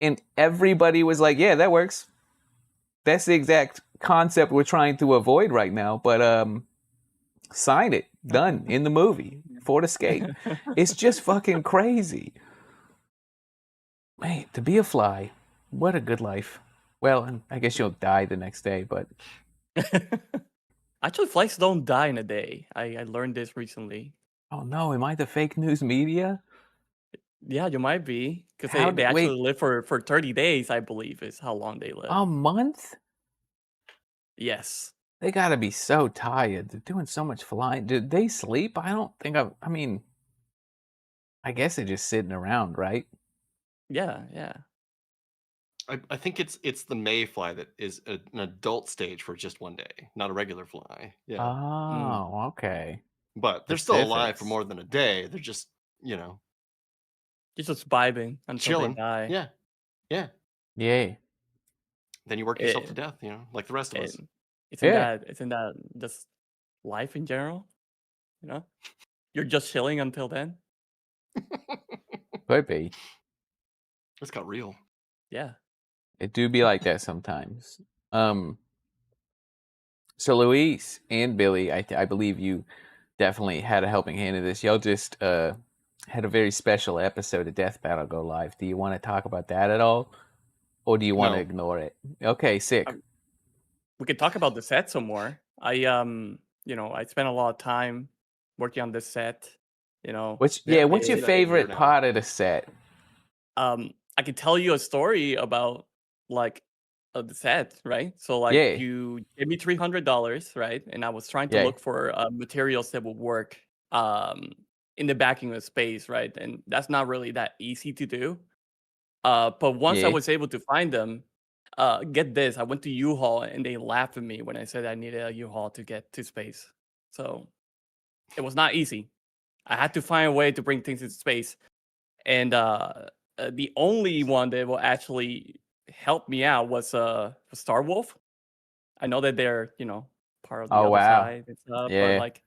And everybody was like, yeah, that works. That's the exact concept we're trying to avoid right now. But sign it. Done. In the movie. Ford Escape. It's just fucking crazy. Man, to be a fly, what a good life. Well, I guess you'll die the next day, but Actually, flights don't die in a day. I learned this recently. oh no, am I the fake news media? Yeah, you might be, because How they d- wait. actually live for 30 days, I believe, is how long they live. A month? Yes. They gotta be so tired. They're doing so much flying. Did they sleep? I don't think I mean, I guess they're just sitting around, right? Yeah. I think it's the mayfly that is an adult stage for just one day, not a regular fly. Yeah, Oh, okay. but they're still alive for Specifics. more than a day. They're just You're just vibing until chilling. they die. Yeah. Yay. Then you work yourself Eh, to death, like the rest of us. And Yeah. isn't that just life in general? You're just chilling until then. Could be. It's got real. Yeah. It do be like that sometimes. So Luis and Billy, I believe you definitely had a helping hand in this. Y'all just had a very special episode of Death Battle go live. Do you want to talk about that at all, or do you want to No. ignore it? Okay, sick. We could talk about the set some more. I spent a lot of time working on this set. What's Yeah, what's your it's favorite now. part of the set? I could tell you a story about like the set, right? So like Yeah, you gave me $300, right? And I was trying to yeah, look for materials that would work um in the backing of space, right? And that's not really that easy to do. But once I yeah. was able to find them, get this, I went to U-Haul and they laughed at me when I said I needed a U-Haul to get to space. So it was not easy. I had to find a way to bring things into space. And the only one that will actually help me out was Star Wolf. I know that they're, part of the Oh other wow. side and stuff, but Yeah. like,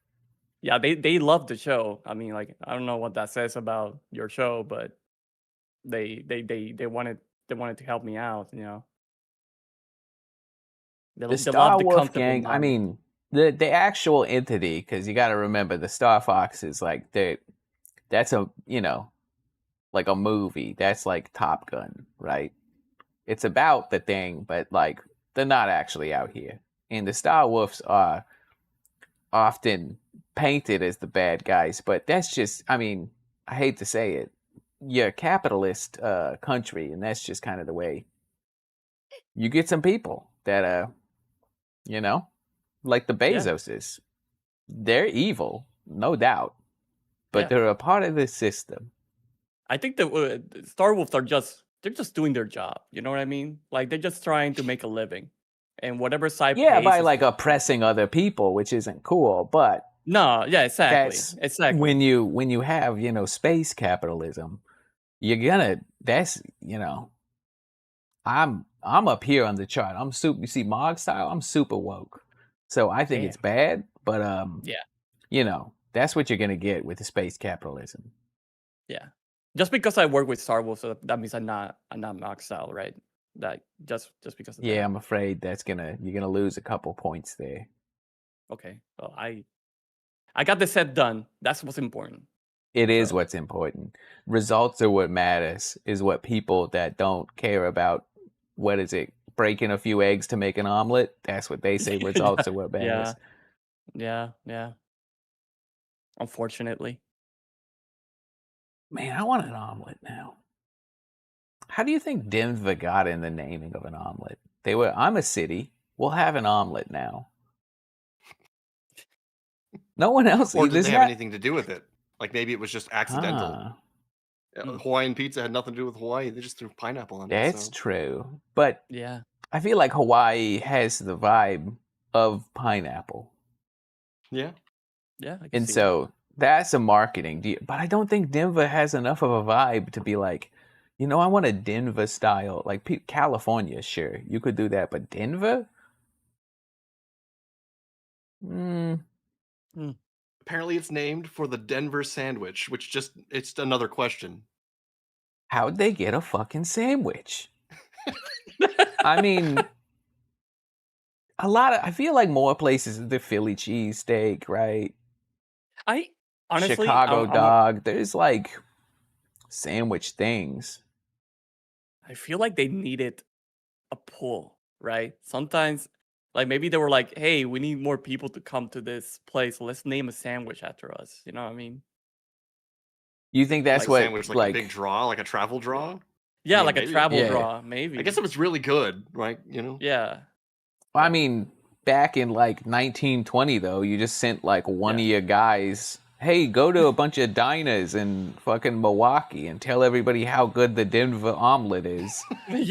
yeah, they love the show. I mean, like, I don't know what that says about your show, but they wanted to help me out. The They love Star the Wolf concept of gang, I Marvel. mean, the actual entity, because you got to remember the Star Fox is like that's a like a movie. That's like Top Gun, right? It's about the thing, but like they're not actually out here. And the Star Wolves are often painted as the bad guys, but that's just, I mean, I hate to say it, you're a capitalist country, and that's just kind of the way you get some people that you know, like the Yeah, Bezoses. They're evil, no doubt, but yeah. they're a part of the system. I think that Star Wolves are they're just doing their job. You know what I mean? Like they're just trying to make a living, and whatever side Yeah, pays by is like oppressing other people, which isn't cool, but no. Yeah, exactly, that's exactly. when you have, space capitalism, you're gonna that's, I'm up here on the chart. I'm super, you see Mogg style, I'm super woke. So I think Damn. it's bad, but Yeah, that's what you're gonna get with the space capitalism. yeah. Just because I work with Star Wolves, so that means I'm not Max style, right? That just because of Yeah, that. I'm afraid you're gonna lose a couple points there. Okay. Well, I got the set done. That's what's important. It is So what's important. Results are what matters, is what people that don't care about, what is it, breaking a few eggs to make an omelet, that's what they say yeah, results are what yeah, matters. yeah. Unfortunately. Man, I want an omelet now. How do you think Denver got in the naming of an omelet? They were, I'm a city, we'll have an omelet now. No one else, Or did there's they have not, anything to do with it? Like maybe it was just accidental. huh, Mm, Hawaiian pizza had nothing to do with Hawaii. They just threw pineapple on it. that's So true. But yeah, I feel like Hawaii has the vibe of pineapple. yeah, yeah. I can And see that. so that's a marketing deal. But I don't think Denver has enough of a vibe to be like, I want a Denver style. Like California, sure, you could do that. But Denver? Mm, Mm. apparently it's named for the Denver sandwich, which it's another question. how'd they get a fucking sandwich? I mean, I feel like more places, the Philly cheesesteak, right? I honestly, Chicago dog. There's like sandwich things. I feel like they needed a pull, right? Sometimes, like maybe they were like, "Hey, we need more people to come to this place. Let's name a sandwich after us." You know what I mean? You think that's Like what, sandwich, like a big like, draw, like a travel draw. I Yeah, mean, like a maybe. travel yeah. draw, I guess maybe. it was really good, right? Yeah, I yeah, mean, back in like 1920, though, you just sent like one yeah, of your guys, hey, go to a bunch of diners in fucking Milwaukee and tell everybody how good the Denver omelet is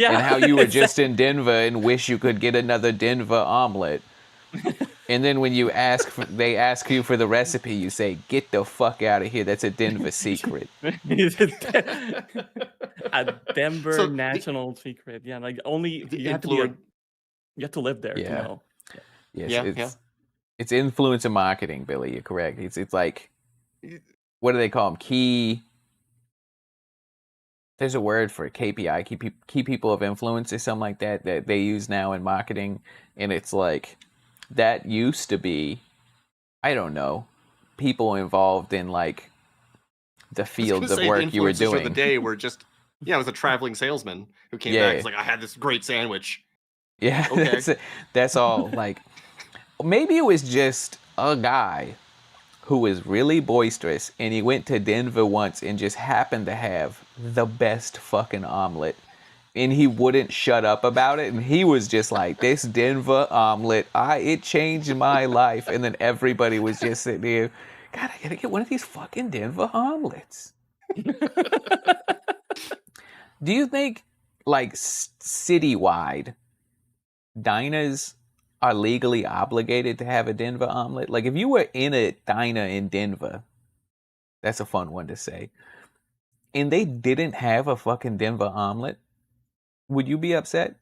and yeah. how you were just Exactly. in Denver and wish you could get another Denver omelet. And then when they ask you for the recipe, you say, get the fuck out of here. That's a Denver secret. A Denver So national secret. Yeah, like only the you have to influence, you have to live there to Yeah. know. Yeah. Yes, yeah. it's influencer marketing, Billy. You're correct. It's like, what do they call them? There's a word for it, KPI, key people of influence or something like that they use now in marketing, and it's like that used to be, I don't know, people involved in like the I was gonna fields of say the work you were influencers of the doing. day were just it was a traveling salesman who came back. Yeah, He's like, I had this great sandwich. yeah, Okay. that's all. Like maybe it was just a guy who was really boisterous, and he went to Denver once and just happened to have the best fucking omelet. And he wouldn't shut up about it. And he was just like, this Denver omelet, it changed my life. And then everybody was just sitting there, God, I gotta get one of these fucking Denver omelets. Do you think, like, citywide, diners are legally obligated to have a Denver omelet? Like, if you were in a diner in Denver, that's a fun one to say, and they didn't have a fucking Denver omelet, would you be upset?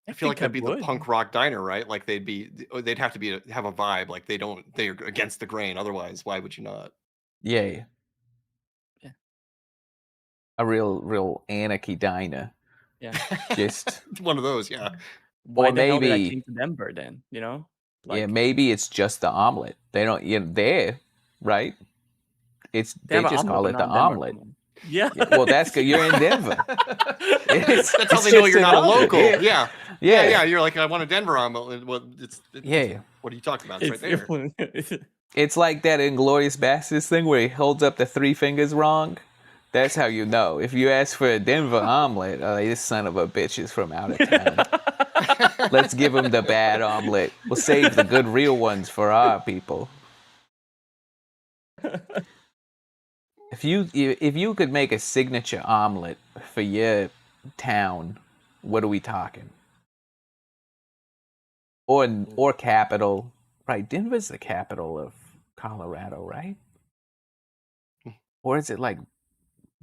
I feel like that'd be the would. punk rock diner, right? Like they'd have to have a vibe. Like they're against the grain. Otherwise, why would you not? Yeah. Yeah. A real anarchy diner. Yeah. Just one of those, yeah. Why or the hell did I maybe- change to Denver then? You know? yeah, maybe it's just the omelet. They don't, there, right? They have an just call it but the not Denver. omelet. Yeah. Well, that's good. You're in Denver. That's how it's they know just you're an not a omelet. local. Yeah. Yeah. You're like, I want a Denver omelet. Well, Yeah. What are you talking about? It's right there. It's like that Inglourious Basterds thing where he holds up the three fingers wrong. That's how you know. If you ask for a Denver omelet, this son of a bitch is from out of town. Let's give him the bad omelet. We'll save the good real ones for our people. If you could make a signature omelet for your town, what are we talking? Or capital, right? Denver's the capital of Colorado, right? Or is it like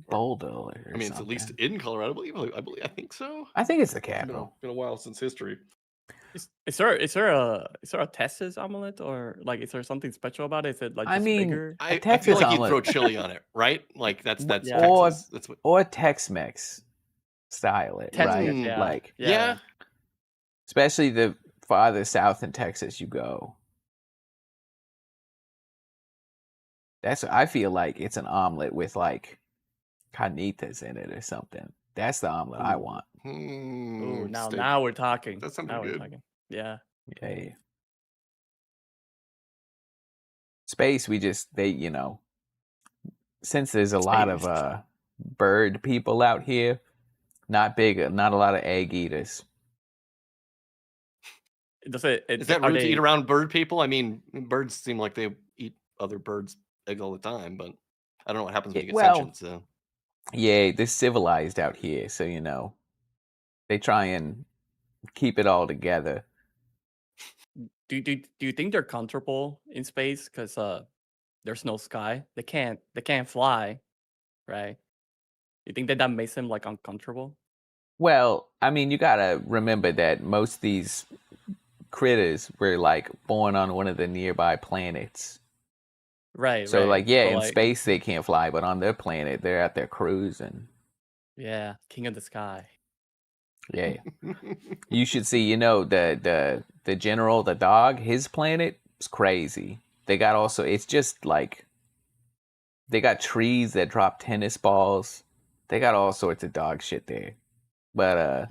Boulder? Or I mean, it's at least in Colorado. I think so. I think it's the It's capital. been a while since history. Is there a Texas omelet, or like is there something special about it? Is it like I just mean, bigger? I feel Texas like you'd omelet. throw chili on it, right? Like that's Yeah. Texas. That's what. Or Tex-Mex style it, Tex-Mex, right? yeah. Like, Yeah. especially the farther south in Texas you go. I feel like it's an omelet with like carnitas in it or something. That's the omelet I want. Ooh, Steak. now we're talking. That sounds now good. we're talking. Yeah. Yeah. Space, since there's a lot of bird people out here, not a lot of egg eaters. Does it? Is that rude to eat around bird people? I mean, birds seem like they eat other birds' eggs all the time, but I don't know what happens when you get sentient. So yeah, they're civilized out here, so they try and keep it all together. Do you think they're comfortable in space because there's no sky? They can't fly, right? You think that makes them like uncomfortable? Well, I mean, you gotta remember that most of these critters were like born on one of the nearby planets. Right. So right. in space they can't fly, but on their planet they're out there cruising. Yeah, king of the sky. Yeah. You should see, the general, the dog, his planet is crazy. It's just like, they got trees that drop tennis balls. They got all sorts of dog shit there. But,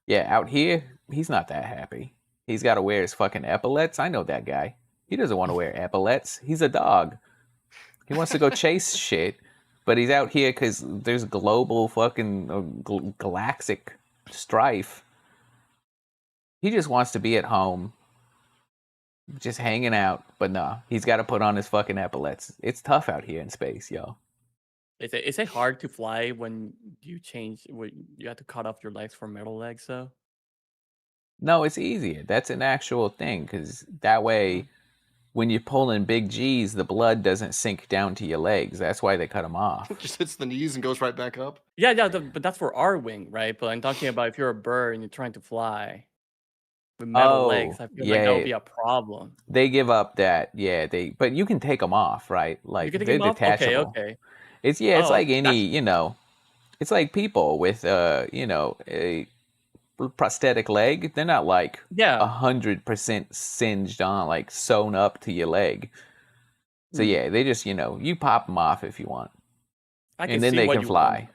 yeah, out here, he's not that happy. He's got to wear his fucking epaulets. I know that guy. He doesn't want to wear epaulets. He's a dog. He wants to go chase shit, but he's out here because there's global fucking galactic strife. He just wants to be at home, just hanging out. But no, he's got to put on his fucking epaulets. It's tough out here in space, yo. Is it hard to fly when you have to cut off your legs for metal legs though? No, it's easier. That's an actual thing, because that way, when you're pulling big G's, the blood doesn't sink down to your legs. That's why they cut them off. It just hits the knees and goes right back up. Yeah, but that's for our wing, right? But I'm talking about if you're a bird and you're trying to fly with metal legs, I feel like that would be a problem. They give up that, but you can take them off, right? Like, You can they're take 'em off? detachable. Okay. It's like any, it's like people with a prosthetic leg. They're not like 100% singed on, like sewn up to your leg. So yeah, they just, you pop them off if you want. And then they can fly.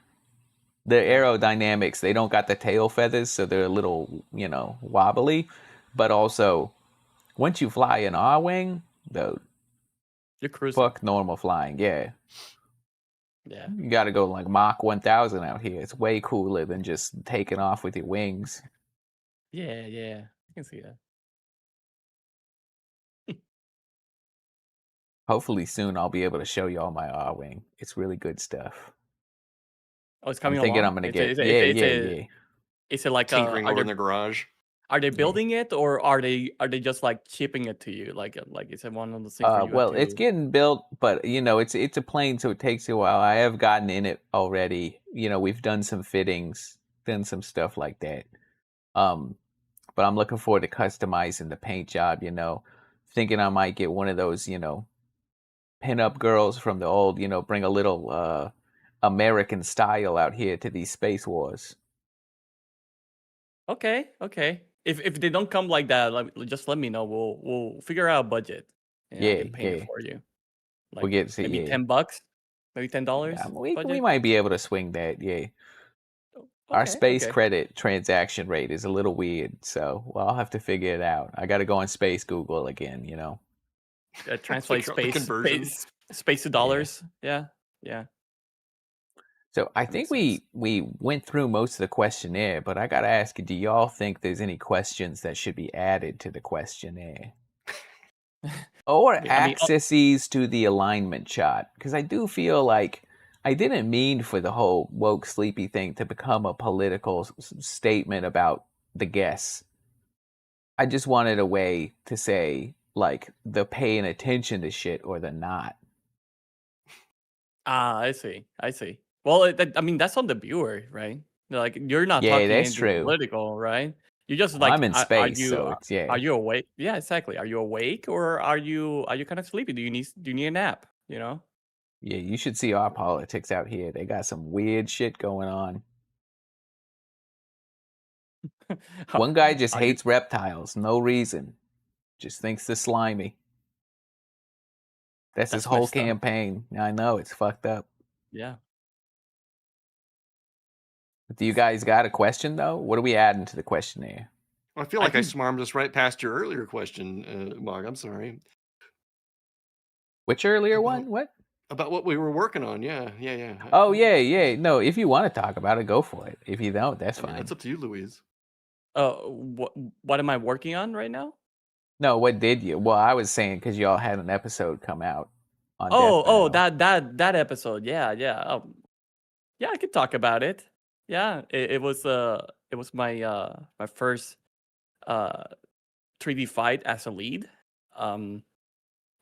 The aerodynamics, they don't got the tail feathers, so they're a little, wobbly. But also, once you fly in our wing, though, you're cruising. fuck normal flying, yeah. Yeah. You got to go like Mach 1000 out here. It's way cooler than just taking off with your wings. Yeah, yeah. I can see that. Hopefully soon I'll be able to show y'all my R-Wing. It's really good stuff. Oh, it's I'm coming thinking I'm along. going to get, yeah. Is it like Tinkering over in the garage. are they Yeah. building it, or are they just like shipping it to you? Like is it one of those things where you have Well, it's to? getting built, but it's a plane, so it takes you a while. I have gotten in it already. We've done some fittings, done some stuff like that. But I'm looking forward to customizing the paint job. Thinking I might get one of those, pin-up girls from the old, bring a little American style out here to these space wars. Okay, okay. If they don't come like that, just let me know. We'll figure out a budget, and I Yeah, can paint it yeah. for you. We'll Like get to maybe yeah. $10, maybe $10 We budget. might be able to swing that. Yeah. Our Okay, space okay. credit transaction rate is a little weird, so I'll have to figure it out. I got to go on Space Google again. Translate Figure out the conversion. space to dollars. Yeah, yeah. So I That makes think sense. we went through most of the questionnaire, but I got to ask you, do y'all think there's any questions that should be added to the questionnaire? Or I mean, accesses to the alignment chart? Because I do feel like I didn't mean for the whole woke sleepy thing to become a political statement about the guests. I just wanted a way to say, like, the paying attention to shit or the not. I see. I see. Well, I mean, that's on the viewer, right? Like, you're not Yeah, talking that's anything true. political, right? You just Well, like, I'm in space, so it's, are yeah. you awake? Yeah, exactly. Are you awake, or are you kind of sleepy? Do you need a nap? You know? Yeah, you should see our politics out here. They got some weird shit going on. Are One guy just are you? hates reptiles, no reason. Just thinks they're slimy. That's his That's whole messed up. campaign. I know, it's fucked up. Yeah. Do you guys got a question, though? What are we adding to the questionnaire? I feel I like I think swarmed us right past your earlier question, Mogg. I'm sorry. Which earlier About one? What? about what we were working on. Yeah. Oh, yeah. No, if you want to talk about it, go for it. If you don't, that's I mean, that's fine. up to you, Louise. what am I working on right now? No, what did you? Well, I was saying because y'all had an episode come out on Death Oh, Battle. that episode. Yeah, yeah. Yeah, I could talk about it. Yeah, it was my first uh 3D fight as a lead. Um,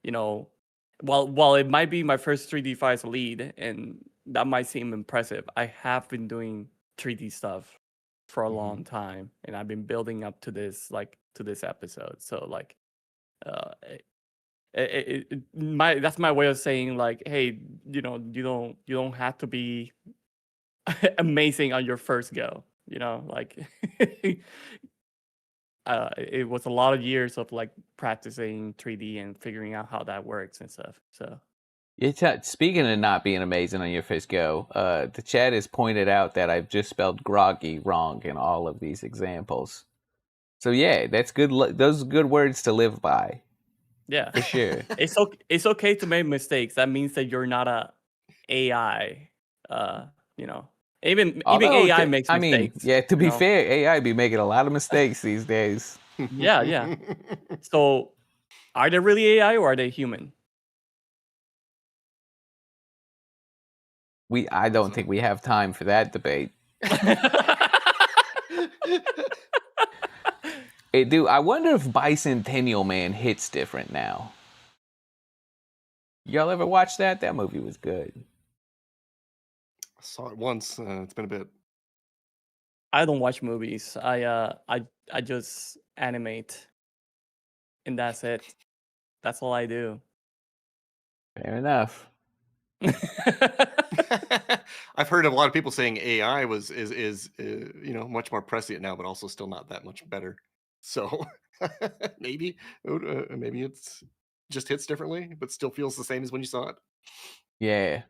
you know, while it might be my first 3D fight as a lead, and that might seem impressive, I have been doing 3D stuff for a long time, and I've been building up to this episode. So like, uh, that's my way of saying like, hey, you don't have to be amazing on your first go. Like it was a lot of years of like practicing 3D and figuring out how that works and stuff. So Speaking of not being amazing on your first go, the chat has pointed out that I've just spelled groggy wrong in all of these examples. So yeah, that's good. Those are good words to live by, yeah, for sure. it's okay to make mistakes. That means that you're not a AI. You know, even Although, AI makes I mean, mistakes. yeah, to You be know, fair, AI be making a lot of mistakes these days. yeah, yeah. So are they really AI or are they human? I don't think we have time for that debate. I wonder if Bicentennial Man hits different now. Y'all ever watch that? That movie was good. I saw it once. It's been a bit. I don't watch movies. I just animate, and that's it. That's all I do. Fair enough. I've heard of a lot of people saying AI is much more prescient now, but also still not that much better. So maybe maybe it's just hits differently, but still feels the same as when you saw it. Yeah,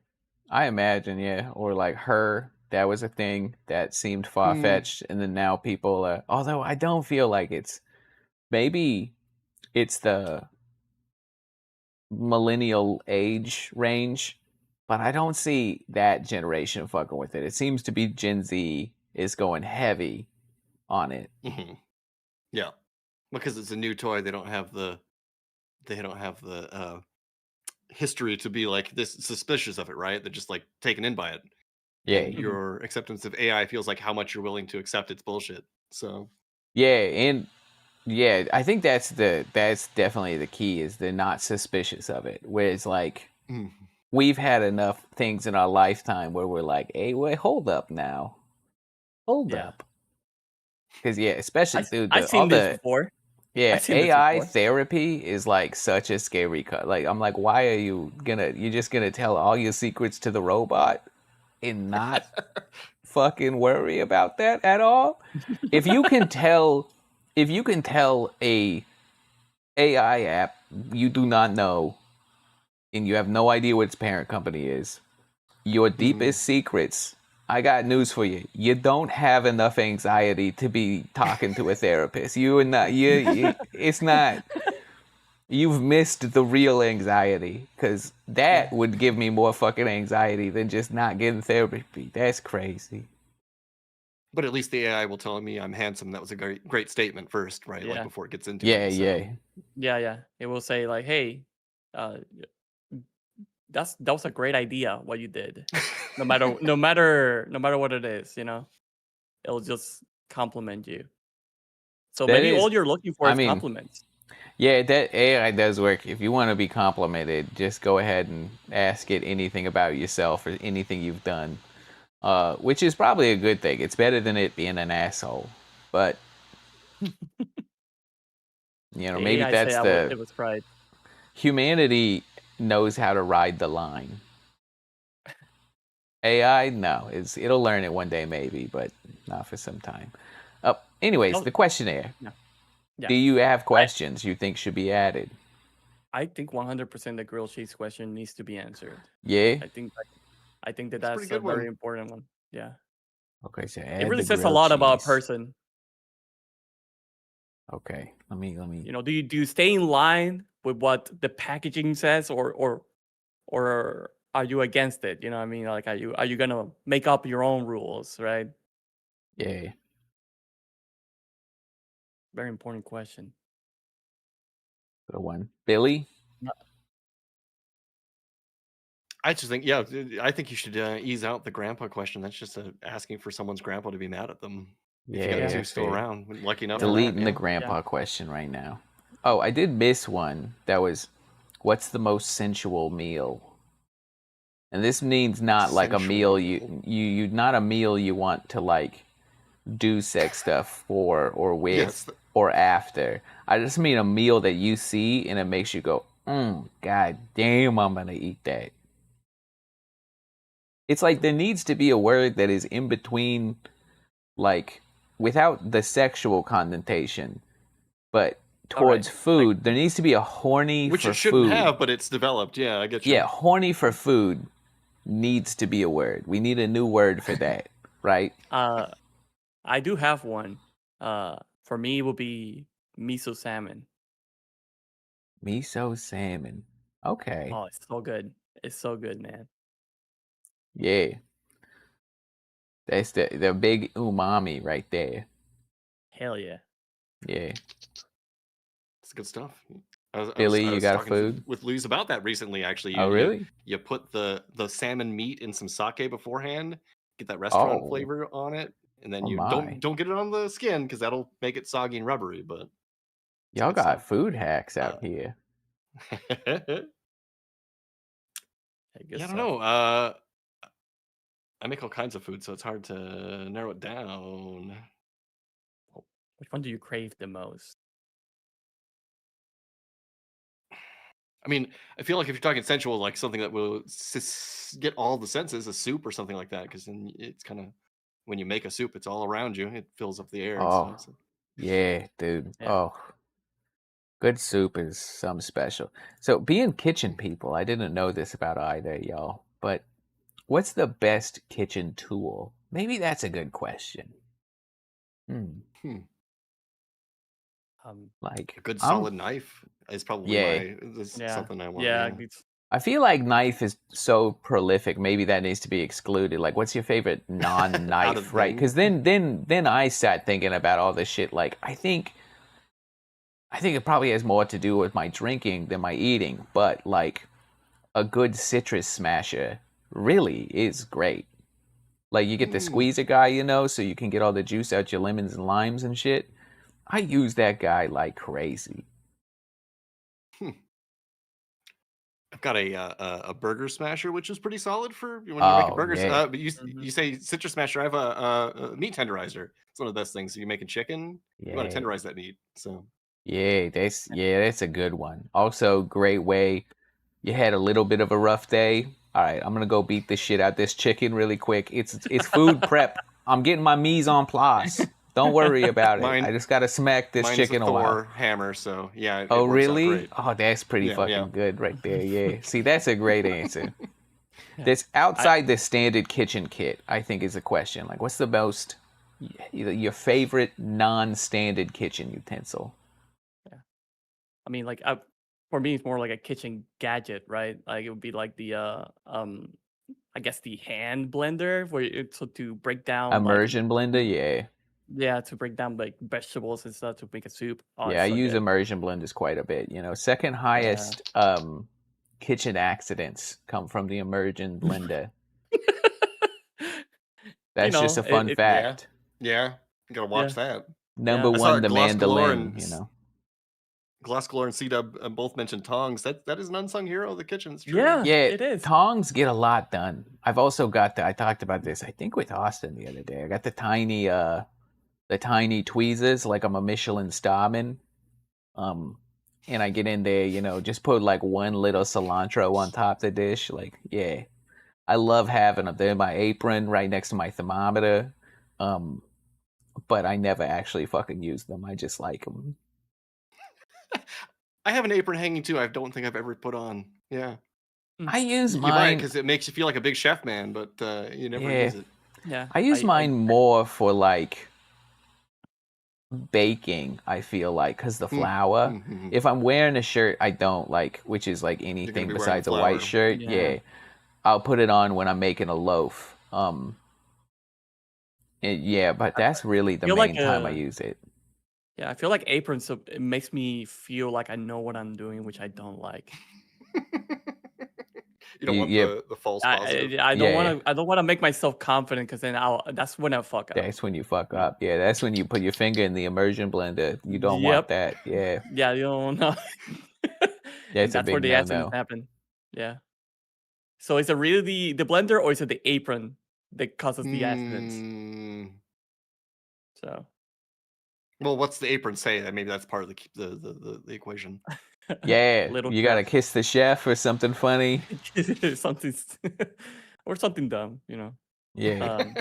I imagine. Yeah, or like Her. That was a thing that seemed far fetched, and then now people are. Although I don't feel like it's. Maybe it's the millennial age range, but I don't see that generation fucking with it. It seems to be Gen Z is going heavy on it. Hmm. Yeah, because it's a new toy. They don't have the history to be like this suspicious of it, right? They're just like taken in by it. Yeah, And your acceptance of AI feels like how much you're willing to accept its bullshit. So yeah, and yeah, I think that's definitely the key is they're not suspicious of it. Whereas like mm, we've had enough things in our lifetime where we're like, hey, wait, hold up now, hold Yeah. up, because yeah, especially dude, I've all seen this the before. yeah I've seen this AI before. therapy is like such a scary cut. Like I'm like, why are you're just gonna tell all your secrets to the robot and not fucking worry about that at all? If you can tell, a AI app you do not know and you have no idea what its parent company is, your mhm. deepest secrets, I got news for you. You don't have enough anxiety to be talking to a therapist. You are not. It's not. You've missed the real anxiety because Yeah. that would give me more fucking anxiety than just not getting therapy. That's crazy. But at least the AI will tell me I'm handsome. That was a great statement first, right? Like Yeah. before it gets into Yeah, it. So yeah. Yeah. It will say like, "Hey, uh, that was a great idea what you did." No matter what it is, it'll just compliment you. So That maybe is. all you're looking for I is mean, compliments. yeah, that AI does work. If you want to be complimented, just go ahead and ask it anything about yourself or anything you've done, which is probably a good thing. It's better than it being an asshole. But The maybe AI say that's it was right. humanity knows how to ride the line. AI, no, it'll learn it one day maybe, but not for some time. Anyways, Oh, the questionnaire. yeah. Yeah. Do you have I questions you think should be added? I think 100% the grilled cheese question needs to be answered. Yeah. I think that it's a pretty that's a good very one. important one. Yeah. Okay, so It add really the says a grilled lot about a cheese. person. Okay, let me. Do you stay in line with what the packaging says, or are you against it? You know what I mean? Like, are you gonna make up your own rules, right? Yeah. Very important question. Good one. Billy? I just think, yeah, I think you should ease out the grandpa question. That's just asking for someone's grandpa to be mad at them. If you got Yeah, two still fair. around, lucky enough for that. Deleting the Yeah. grandpa question right now. Oh, I did miss one. That was, what's the most sensual meal? And this means not like a Sensual meal meal. you not a meal you want to like do sex stuff for or with Yes. or after. I just mean a meal that you see and it makes you go, god damn, I'm gonna eat that. It's like there needs to be a word that is in between, like without the sexual connotation, but All right. towards food. There needs to be a horny Which for it shouldn't food. have, but it's developed. Yeah, I get you. Yeah, horny for food needs to be a word. We need a new word for that, right? I do have one. For me, it will be miso salmon. Miso salmon. Okay. Oh, it's so good. It's so good, man. Yeah. That's the big umami right there. Hell yeah. Yeah. It's good stuff. I was, I was, Billy, I you was got talking food? with Luz about that recently. Actually, Oh, really? you put the salmon meat in some sake beforehand, get that restaurant Oh, flavor on it, and then oh you my. don't get it on the skin because that'll make it soggy and rubbery. But it's Y'all good got stuff. food hacks out Uh, here. Hey, good yeah, I don't stuff. know. I make all kinds of food, so it's hard to narrow it down. Which one do you crave the most? I mean, I feel like if you're talking sensual, like something that will get all the senses, a soup or something like that, because then it's kind of when you make a soup, it's all around you. It fills up the air and Oh, stuff. So. yeah, dude. Yeah. Oh, good soup is something special. So, being kitchen people, I didn't know this about either of y'all, but what's the best kitchen tool? Maybe that's a good question. Hmm. Um, A Like, good I'm, solid knife is probably yeah, this is yeah. something I want. Yeah. Yeah. I feel like knife is so prolific. Maybe that needs to be excluded. Like, what's your favorite Out of non-knife, right? thing. Because then I sat thinking about all this shit. Like, I think it probably has more to do with my drinking than my eating. But like, a good citrus smasher really is great. Like, you get the squeezer guy, you know, so you can get all the juice out your lemons and limes and shit. I use that guy like crazy. I've got a burger smasher, which is pretty solid for when you're making Oh burgers. yeah, But you Mhm. you say citrus smasher. I have a meat tenderizer. It's one of the best things. So you're making chicken, you want to yeah, tenderize that meat. So that's a good one. Also, great way. You had a little bit of a rough day. All right, I'm gonna go beat the shit out this chicken really quick. It's food prep. I'm getting my mise en place. Don't worry about it. I mine just gotta smack this mine's a chicken a while. Thor hammer. So yeah, Oh it works out really? great. Oh, that's pretty Yeah, yeah. fucking good right there. Yeah. See, that's a great answer. Yeah. This I outside the standard kitchen kit, I think is a question. Like, what's the most your favorite non-standard kitchen utensil? I mean, like, for me, it's more like a kitchen gadget, right? Like, it would be like the I guess the hand blender where to break down like Immersion blender, yeah. yeah, to break down like vegetables and stuff to make a soup. Oh, Yeah, it's I so use good. immersion blenders quite a bit. You know, second Yeah. highest kitchen accidents come from the immersion blender. You That's just know, a fun Yeah, fact. yeah. You gotta yeah, watch that. Number yeah. I saw one, the Gloss Galore mandolin, and you know. Gloss Galore and C Dub both mentioned tongs. That is an unsung hero of the kitchen. It's true. Yeah, Yeah, it is. tongs get a lot done. I've also got I talked about this, I think with Austin the other day. I got the tiny tweezers, like I'm a Michelin starman. And I get in there, you know, just put like one little cilantro on top of the dish. Like, yeah. I love having them. They're in my apron right next to my thermometer. Um, but I never actually fucking use them. I just like them. I have an apron hanging too. I don't think I've ever put on. Yeah, I use you buy it mine, because it makes you feel like a big chef man, but you never yeah. use it. Yeah, I use mine more for like baking, I feel like, because the flour. Mm-hmm. If I'm wearing a shirt I don't like, which is like You're gonna anything be wearing the besides a white flour. shirt, yeah, yeah, I'll put it on when I'm making a loaf. Yeah, but that's really the feel like main time I use it. yeah. I feel like aprons. So it makes me feel like I know what I'm doing, which I don't like. You don't want Yeah, the false positive. I don't yeah. want to. I don't want to make myself confident because then that's when I fuck up. That's when you fuck Yeah. up. Yeah, that's when you put your finger in the immersion blender. You don't want Yep. that. Yeah, Yeah, you don't know. that's a That's where big the accidents no-no. happen. Yeah. So is it really the blender or is it the apron that causes the accidents? Mm, So well, what's the apron say? Maybe that's part of the equation. Yeah, little you gotta chef. kiss the chef or something funny. something or something dumb, you know. Yeah, Um,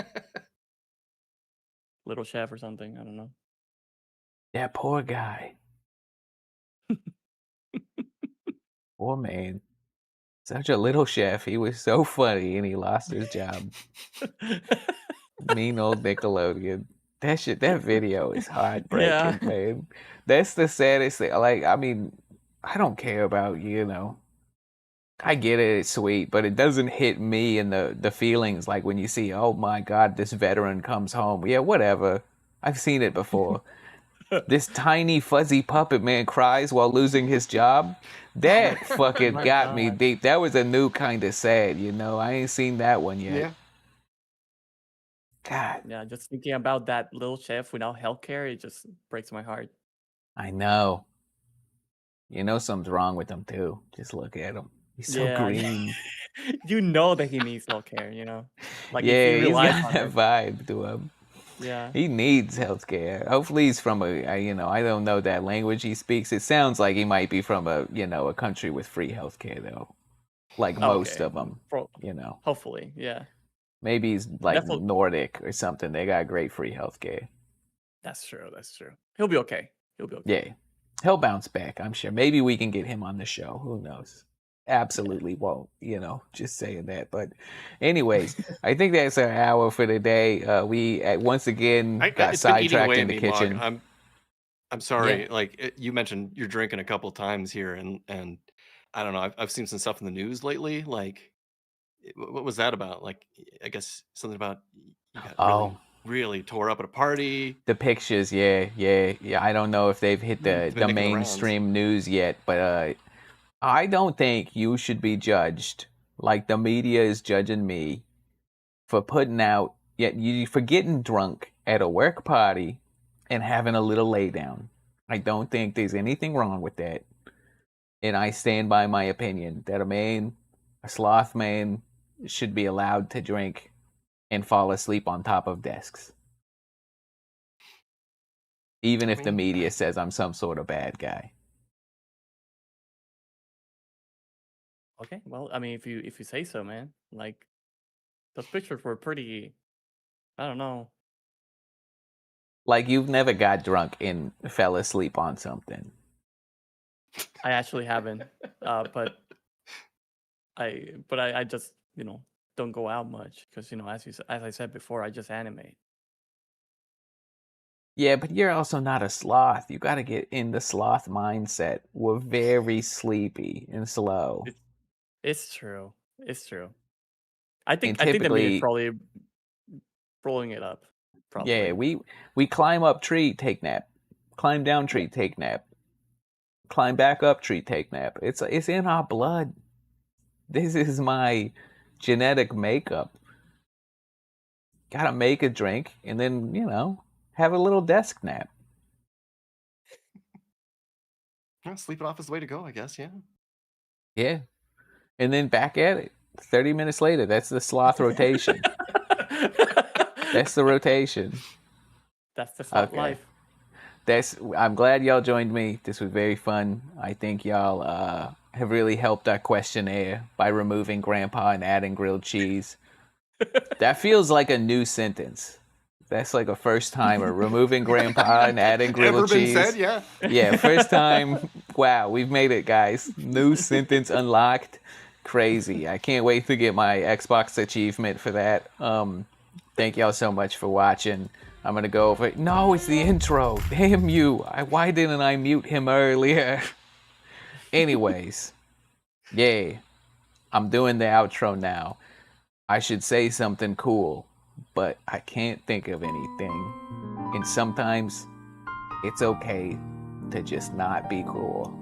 little chef or something. I don't know. that poor guy. Poor man. Such a little chef. He was so funny and he lost his job. Mean old Nickelodeon. That video is Yeah. heartbreaking, man. That's the saddest thing. Like, I mean, I don't care about, you know. I get it, it's sweet, but it doesn't hit me in the feelings like when you see, oh my God, this veteran comes home. Yeah, whatever. I've seen it before. This tiny fuzzy puppet man cries while losing his job. That fucking My got me God. deep. That was a new kind of sad, you know. I ain't seen that one yet. Yeah. God, Yeah, just thinking about that little chef without healthcare, it just breaks my heart. I know. You know something's wrong with him too. Just look at him. He's so Yeah, green. you know that he needs healthcare, you know? Like if he Yeah, he's relies got on that it. vibe to him. Yeah. He needs healthcare. Hopefully, he's from you know, I don't know that language he speaks. It sounds like he might be from you know, a country with free healthcare though. Like most Okay. of them, you know. Hopefully, yeah. Maybe he's like Definitely. Nordic or something. They got great free healthcare. That's true. That's true. He'll be okay. He'll be okay. Yeah, he'll bounce back. I'm sure. Maybe we can get him on the show. Who knows? Absolutely won't. You know, just saying that. But, anyways, I think that's our hour for today. We once again got It's been eating sidetracked away in at the me, Mog. kitchen. I'm sorry. Like you mentioned, you're drinking a couple times here, and I don't know. I've seen some stuff in the news lately. Like, what was that about? Like, I guess something about you got Oh, really tore up at a party. the pictures, yeah. I don't know if they've hit It's been the making the rounds. mainstream news yet, but I don't think you should be judged like the media is judging me for putting out, yet you for getting drunk at a work party and having a little lay down. I don't think there's anything wrong with that. And I stand by my opinion that a sloth man, should be allowed to drink and fall asleep on top of desks. Even I if the mean, media says I'm some sort of bad guy. Okay, well, I mean, if you say so, man. Like those pictures were pretty. I don't know. Like you've never got drunk and fell asleep on something. I actually haven't. But I just don't go out much because as I said before, I just animate. Yeah, but you're also not a sloth. You got to get in the sloth mindset. We're very sleepy and slow. It's true. It's true. And I think the media is typically, probably rolling it up. yeah, Probably. we climb up tree, take nap. Climb down tree, take nap. Climb back up tree, take nap. It's in our blood. This is my genetic makeup. Gotta make a drink and then, have a little desk nap. yeah, sleeping off is the way to go, I guess. Yeah. Yeah. And then back at it. 30 minutes later. That's the sloth rotation. That's the rotation. That's the sloth Okay. life. I'm glad y'all joined me. This was very fun. I think y'all have really helped our questionnaire by removing grandpa and adding grilled cheese. That feels like a new sentence. That's like a first timer. Removing grandpa and adding Ever grilled been cheese. said? Yeah. Yeah, first time. Wow, we've made it, guys. New sentence unlocked. Crazy. I can't wait to get my Xbox achievement for that. Thank y'all so much for watching. I'm gonna go over. No, it's the intro. Damn you. Why didn't I mute him earlier? Anyways, yay. I'm doing the outro now. I should say something cool, but I can't think of anything. And sometimes it's okay to just not be cool.